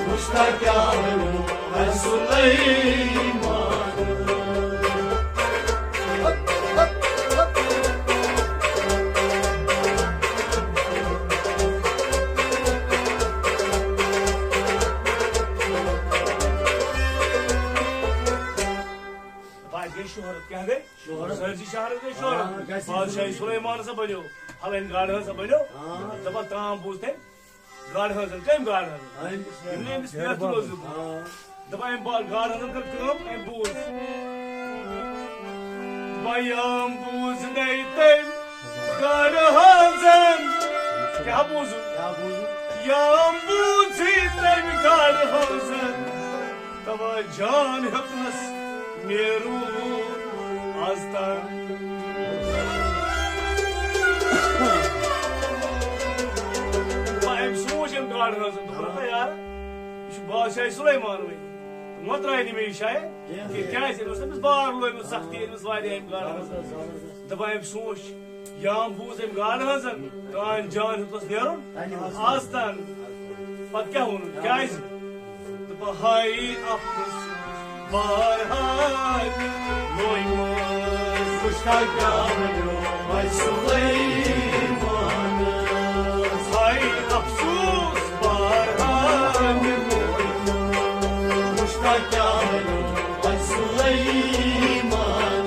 Muştak yavrum ben Süleyman शोहरत क्या गई सरजी शहर गई शोहरत बादशाही सुलेमान से बनो हलन गाड़ से बनो तब ताम पूछते गाड़ हजन कम गाड़ हजन इनने इस पे रोज दबा एम बाल गाड़ हजन कर काम एम बूझ बायाम बूझ नहीं तम गाड़ हजन क्या बूझ याम बूझ तम गाड़ हजन तब जान हकनस मेरू आस्तान मैं सोच हम गाड़ रहा हूँ तो पता यार इस बादशाह सुलेमान में तो मत रहे नहीं मेरी शायद कि क्या है इस बार लोग में सख्ती है इस वायदे हम गाड़ रहा हूँ तो मैं सोच याम बूझ हम गाड़ रहा हूँ तो जान तो मेरू आस्तान पता क्या होना क्या है तो भाई आपस Barhan Loymaz Muştak yavrum ben Süleyman Hay afsus Barhan Loymaz Muştak yavrum ben Süleyman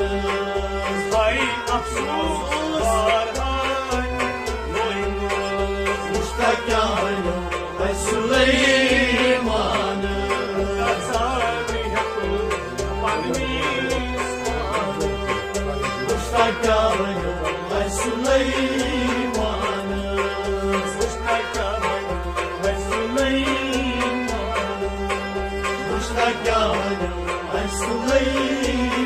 Hay afsus Barhan Loymaz Muştak yavrum ben Süleyman Muştak yavrum ben Süleyman Muştak yavrum ben Süleyman Muştak yavrum ben Süleyman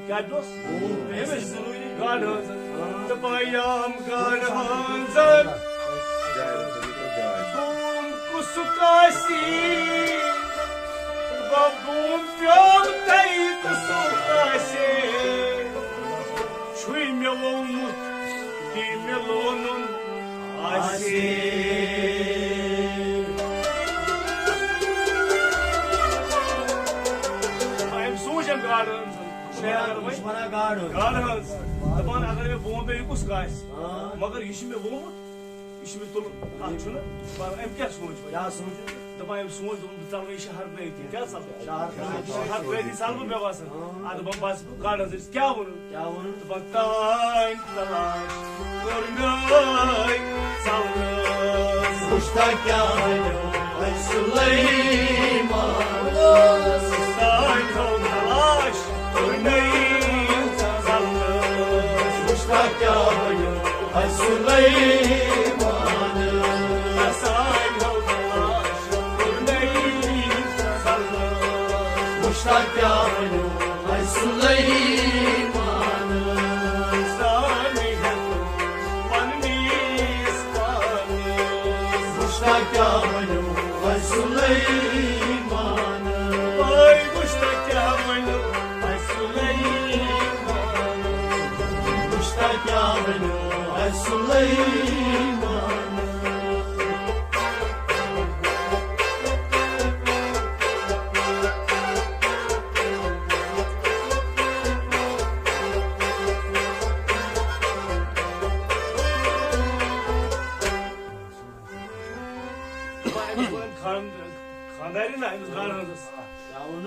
क्या दोस्त गाड़ हजन पायाम गाड़ हजन boom कुसुकासी boom प्योम तई कुसुकासी छुई में वो मुत दी में लोनुन आसी गाड़ Düşmana gaड़ दपान अगर मे वो पे कुछ गास मगर यह मे वो यह तुल अम क्या सोच दपान सोच चल शहर पे क्या चल शहर पे चल मे बासान अद बस गाड़ क्या वो दपान तान तलाश Muştak yavrum ben Süleyman तान तलाश Muştak yavrum ben Süleyman Muştak yavrum ben Süleyman Muştak yavrum ben Süleyman Ay muştak yavrum ben Süleyman Muştak yavrum ben Süleyman खानदारी ना गाड़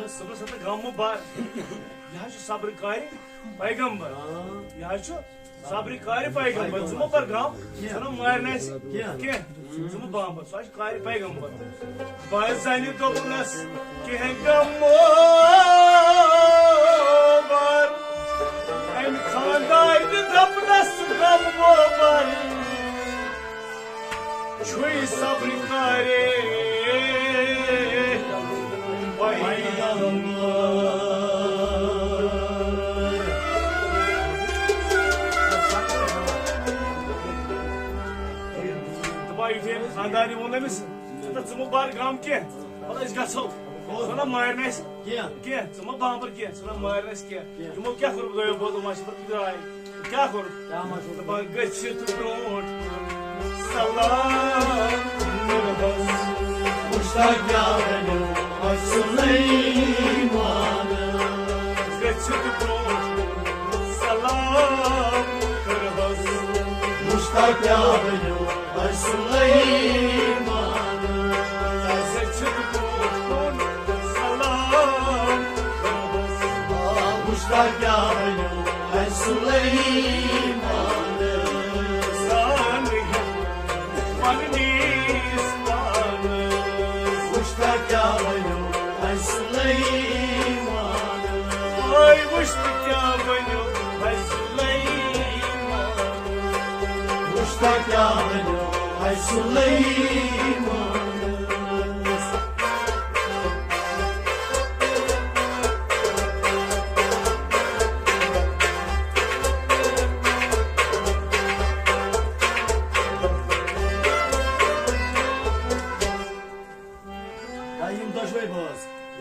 सब गम बार यह सब्र कार पैगंबर यह सब्र कार पैगंबर जुम पर गम सन मारन जुम बाबर सह कार पैगंबर बह जन दोपनस कह गमो बार अम खानदार दोपनस गमो बार छुई सब्र कारे पैगंबर दबा युथे खानदानी वोन अमिस च बार गाम कह गो ना मारन कह च बाबर कह च मारन यमो क्या कोर दो बोल मशवर द्राय क्या कोर गच्छित ब्रोट सलाम मुश्ताक यावनो सुलैमान गच्छित ब्रोट सलाम करबस मुश्ताक यावनो सुलैमान गच्छित ब्रोट सलाम करबस मुश्ताक यावनो सुलैमान सान मननीस पानस मुश्ताक यावनो सुलैमान ओय मुश्ताक यावनो सुलैमान मुश्ताक यावनो सुलैमान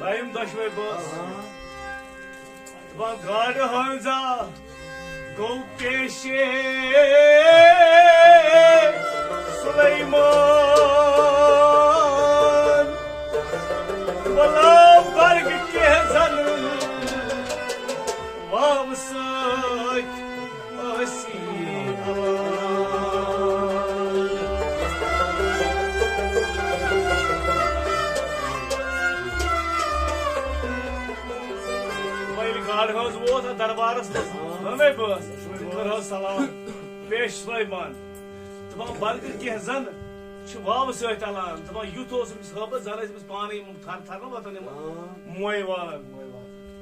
Daim daşvay bas. Van gar hanza go peşe Süleyman Vala barg ke zan Vavsak asi दरबारस मे बस कर सलाम पेश सुलैमान दपान बरगर कह जन वाव सत अलान दपान युथ हबत जन पानी थर थर ना वतन मोय वाल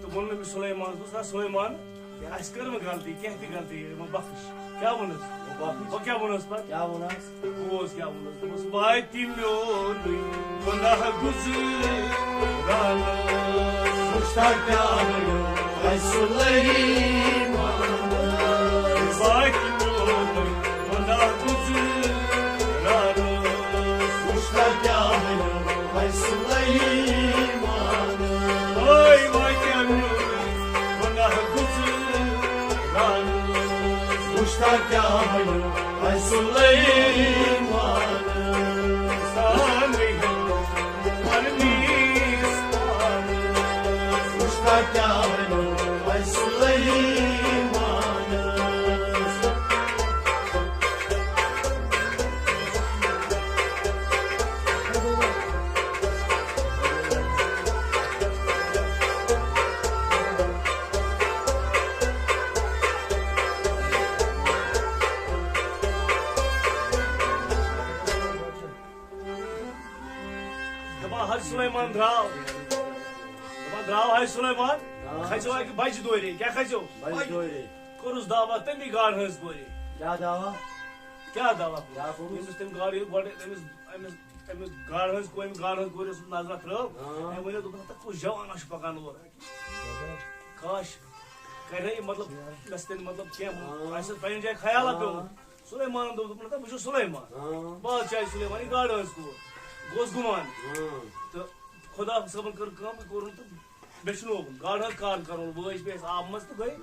तो वो सुलैमान सुलैमान कर गलती कह गलती बख्श क्या वनस क्या वनस क्या वनस बाय तिम्यो गुनाह गुज़रान मुश्ताक यावनो सुलैमान मुश्ताक यावनो सुलैमान मुश्ताक यावनो सुलैमान मुश्ताक यावनो सुलैमान हज सुलैमान द्राव हज सुलैमान खचो कि बज दोरे क्या खचो कोरुस दावा तमी गाड़ हज बोरे क्या दावा तम गाड़ गाड़ हज गोरे नजर थ्रो वो तो जवान पकान और काश कर मतलब मतलब क्या पे जाए ख्याल पे सुलैमान दोप सुलैमान बादशाह सुलैमान गाड़ हज गोस गुमान तो खुदा सबन कर कोर तो बेचनोन गाड़ हज कान कर वज पे आब मज तो गई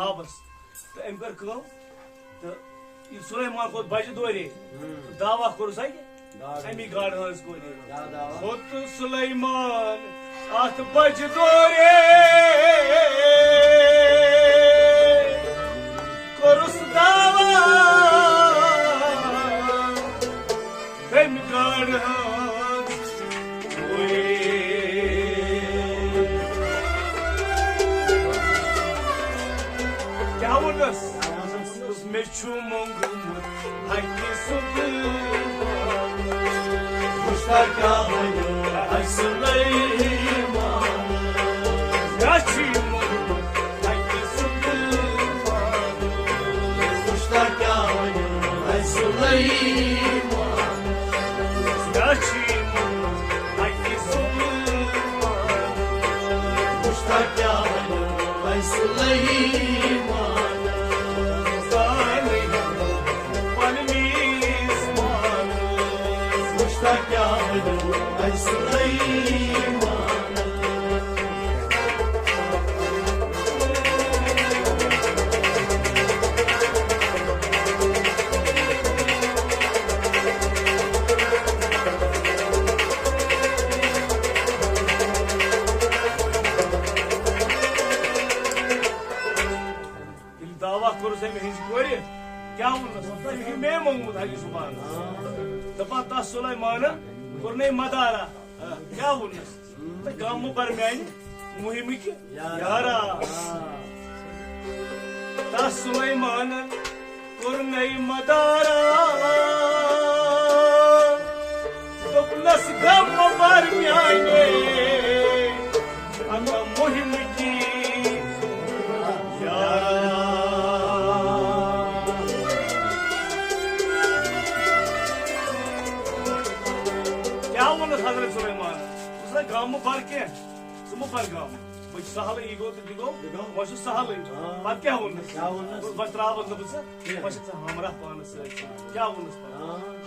आबस तो अम कर तो सुलैमान खोत बज दोरे दावा कोरस अमी गाड़ हज खोत सुलैमान अत बज दोरे कोरस दावा अमी गाड़ हज क्या वनस मे मोंगुमत हकी सुल्तान मुश्ताक यावनो सुलैमान याची मोंगुमत हकी सुल्तान मुश्ताक यावनो सुलैमान याची मोंगुमत हकी सुल्तान मुश्ताक यावनो सुलैमान Kuşta kâhını ay Süleyman. Dava kurus em hinge kori क्या मैं मंगू था सुबह दपा तस सुलेमान कुरने मदारा क्या वुनस गाम पर म्यान मुहिम की यारा तस सुलेमान कुरने मदारा दपनस गाम पर म्यान अना मुहिम की यारा Hazret Süleyman. Usta gamı fark ya. Sumu fark gam. Bu sahalı ego to digo. Başı sahalı. Fark ya onun. Bu batra banda bu sa. Başı sa hamra pan sa. Ya onun sa.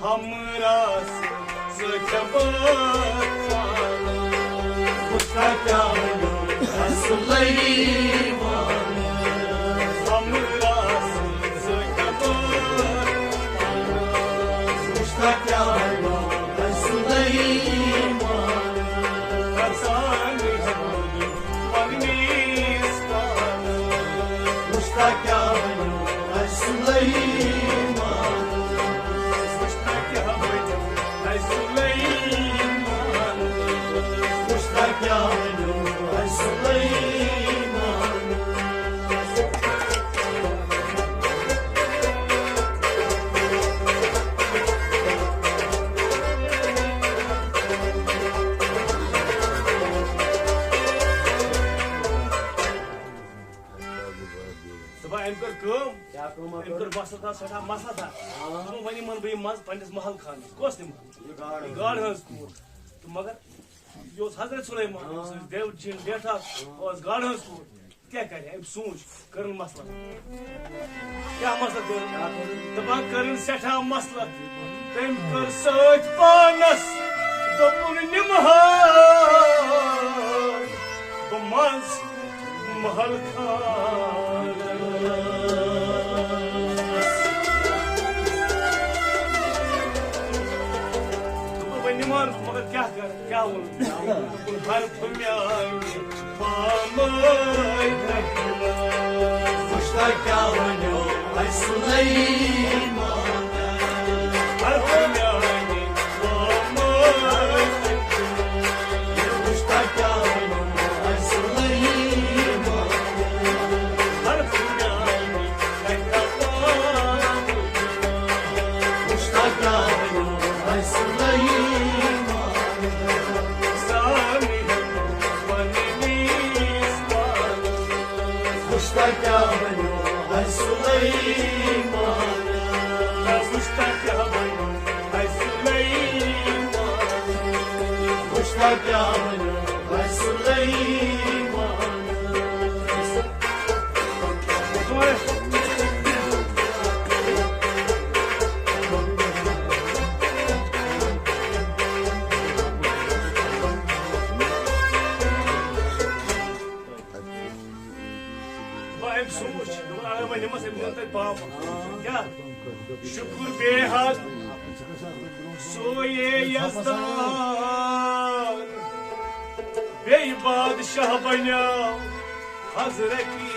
Hamra sa kabat. Kuşta kâhını ay Süleyman. Hamra sa kabat. Kuşta kâhını ay Süleyman. Kuşta kâhını ay Süleyman. Kuşta kâhını ay Süleyman. Kuşta kâhını ay Süleyman. Emkar kım, emkar basa था सटा मसा था तुम वनी मन बे मज पंडिस महल खान कोस निम गाड़ हंस को तो मगर जो हजरत सुलेमान देव जिन बैठा और गाड़ हंस को क्या करे अब सोच करन मसला क्या मसला कर दबा करन सटा मसला तम कर सच पानस दोपुन निमहा बमज महल खान मगर क्या कर क्या बोल हर Kuşta kâhını ay Süleyman. हर Kuşta kâhını ay Süleyman. Kuşta kâhını ay Süleyman. Kuşta kâhını ay Süleyman. Kuşta kâhını ay Süleyman. Kuşta kâhını ay Süleyman. शुक्र बेहद सोये यज़दान बे बादशाह बन्या हज़रती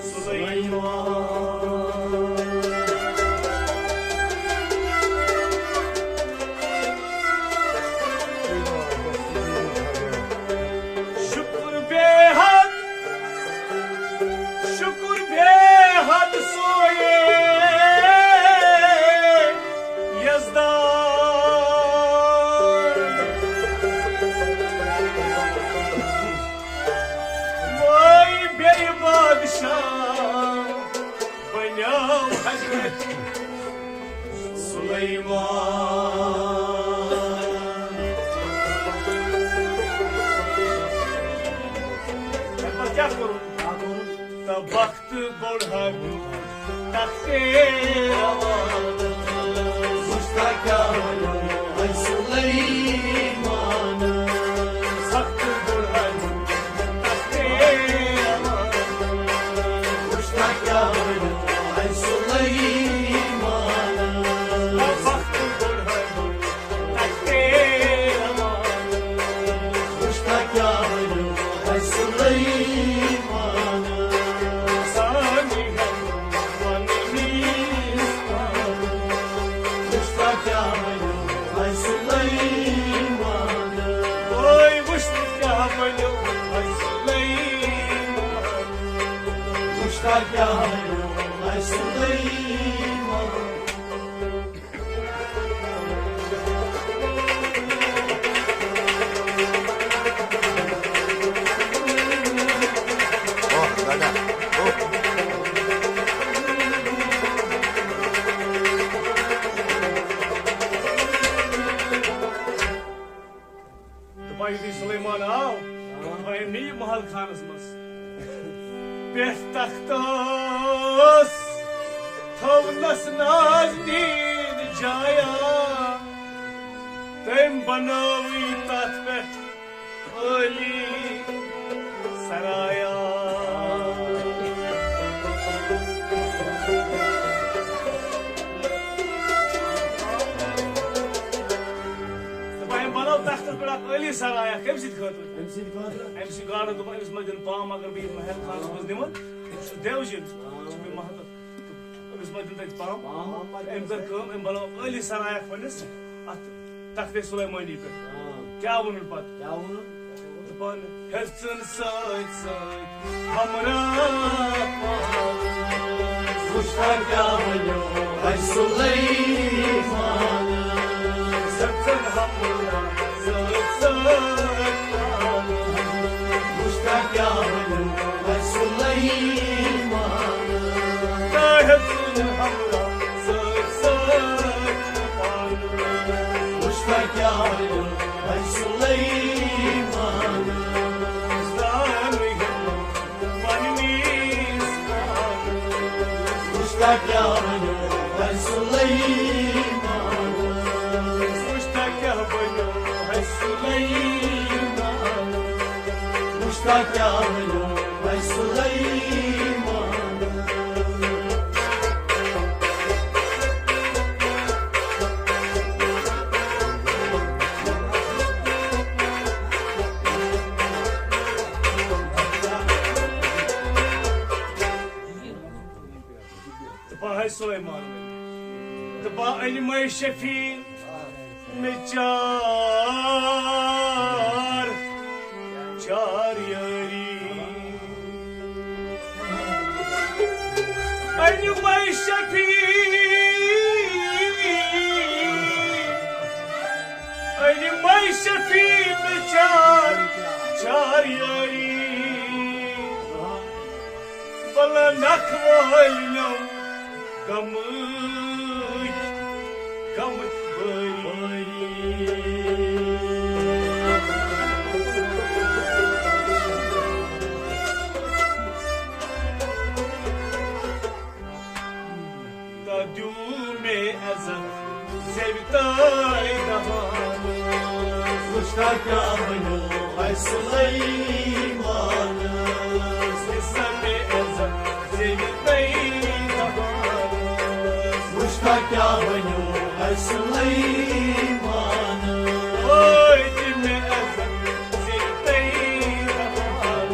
सुलैमान शुक्र बेहद सोये क्या करूं तब वक्त बढ़ा Kuşta kâhını ay Süleyman. مشتاق يا سليمان Suleiman आओ भाई नी महल खानस मस पेश तख्तस थवनस नाज़नीन जाया तम बनवी तथ पे अली सराया अली सराया कम सि गाड़ अमिस दिन पाम अगर बह महल खानस मज निमन देवजिन महल अमिस दिन तक पाम अम कर अम बनाव अली सराया पन्निस अत तख्ते सुलेमानी पे क्या वन पत दपान हेसन सत सत हमरा मुश्ताक क्या बनो ऐ सुलेमान सत्सन हमरा मुश्ताक क्या बनो ऐ सुलेमान हेसन हमरा मुश्ताक क्या बनो ऐ सुलेमान मुश्ताक क्या बनो ऐ सुलेमान मुश्ताक क्या बनो ऐ सुलेमान मुश्ताक क्या बनो ऐ Suleman Suleiman Daba animay şefi Meçar Çar yari Animay şefi Animay şefi Meçar Çar yari Bala nakvaylım Kamut bari Dadu me azat sevtay dahan Mushtaq क्या बनो ऐ Suleman Sesa me azat sevtay dahan Mushtaq क्या बनो ऐ Suleman Oy me azat sevtay dahan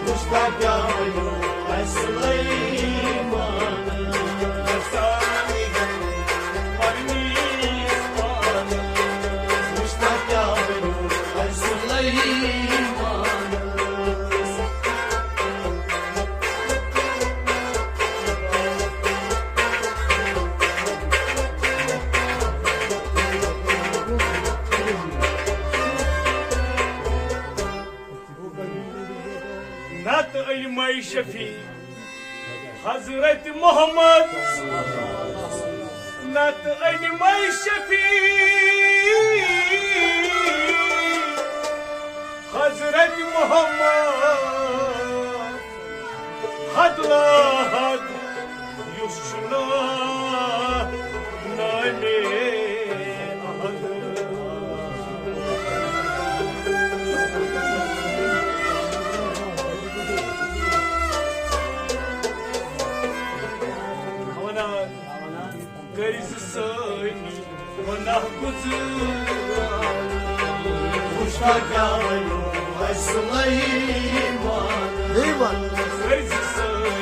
Mushtaq क्या बनो ऐ सुलेमान मुश्ताक क्या बनो ऐ सुलेमान नत अलिमाई शफी हजरत मोहम्मद नत अलिमाई शफी हजरत मोहम्मद हदला हद युशना नाने अहद Gariz sani wana मुश्ताक क्या बनो ऐ Suleman Gariz sani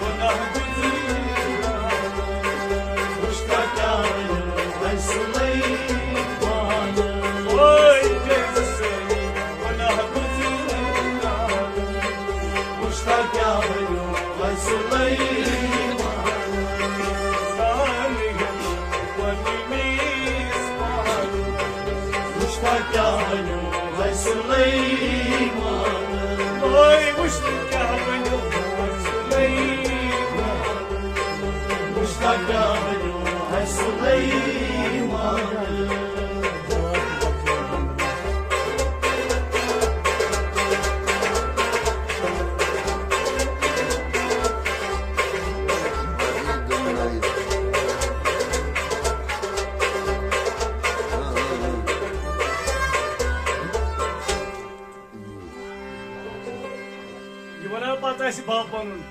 wana Mushtaq क्या बनो ऐ Suleman Oy gariz sani wana Mushtaq क्या बनो ऐ Vuşta kâhânyo hay Süleyman. Oy vuşta kâhânyo hay Süleyman. Vuşta kâhânyo hay Süleyman. Pata esi babanın.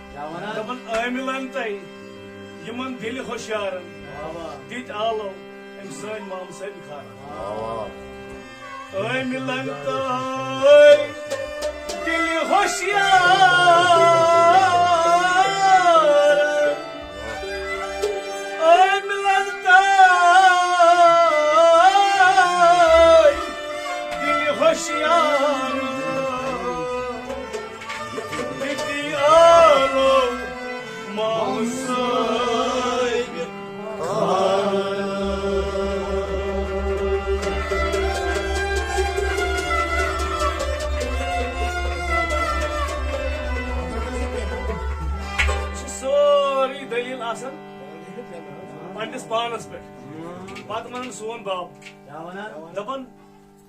Daban amilan tay. Yaman dili hoşyarın. Dit alo. Emsan mam sen khar. Amilan tay. Dili hoşyarın. Amilan tay. Dili hoşyarın. Asan Pandis Panas pe Batman Suan Bab Daban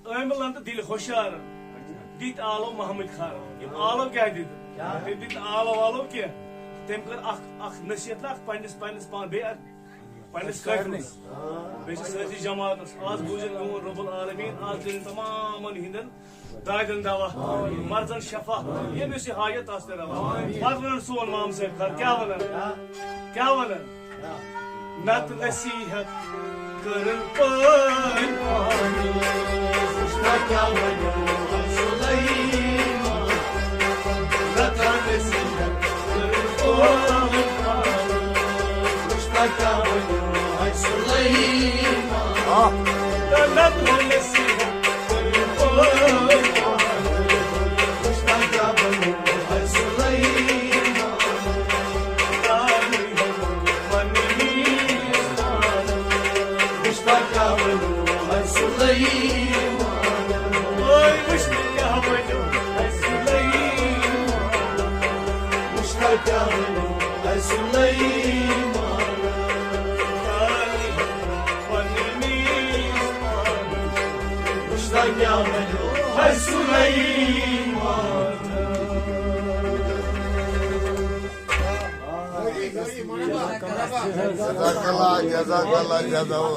Amilan to dil hoşyar Dit alo Muhammad Khan Yim alo kya dit Dit alo kya Tem kar ak nasiyat ak Pandis pan be Pandis kafirnis Beşi sırası cemaatiniz Az bujan umur Rabbul Alamin Az dilin tamamen hinden Daydan dava Marzan şafa Ye müsi hayat aslara Batman Suan Mam Sahib Khan क्या वाला नत नसीहत करन पान Vuşta kâhânyo hay Süleyman. Nat nasihat karın pan. Vuşta kâhânyo hay Süleyman. नत नसीहत करन पान Vuşta kâhânyo hay Süleyman. Vuşta kâhânyo hay Süleyman. Oy vuşta kâhânyo hay Süleyman. Vuşta kâhânyo hay Süleyman. Vuşta kâhânyo hay Süleyman. Jazakallah jazahu.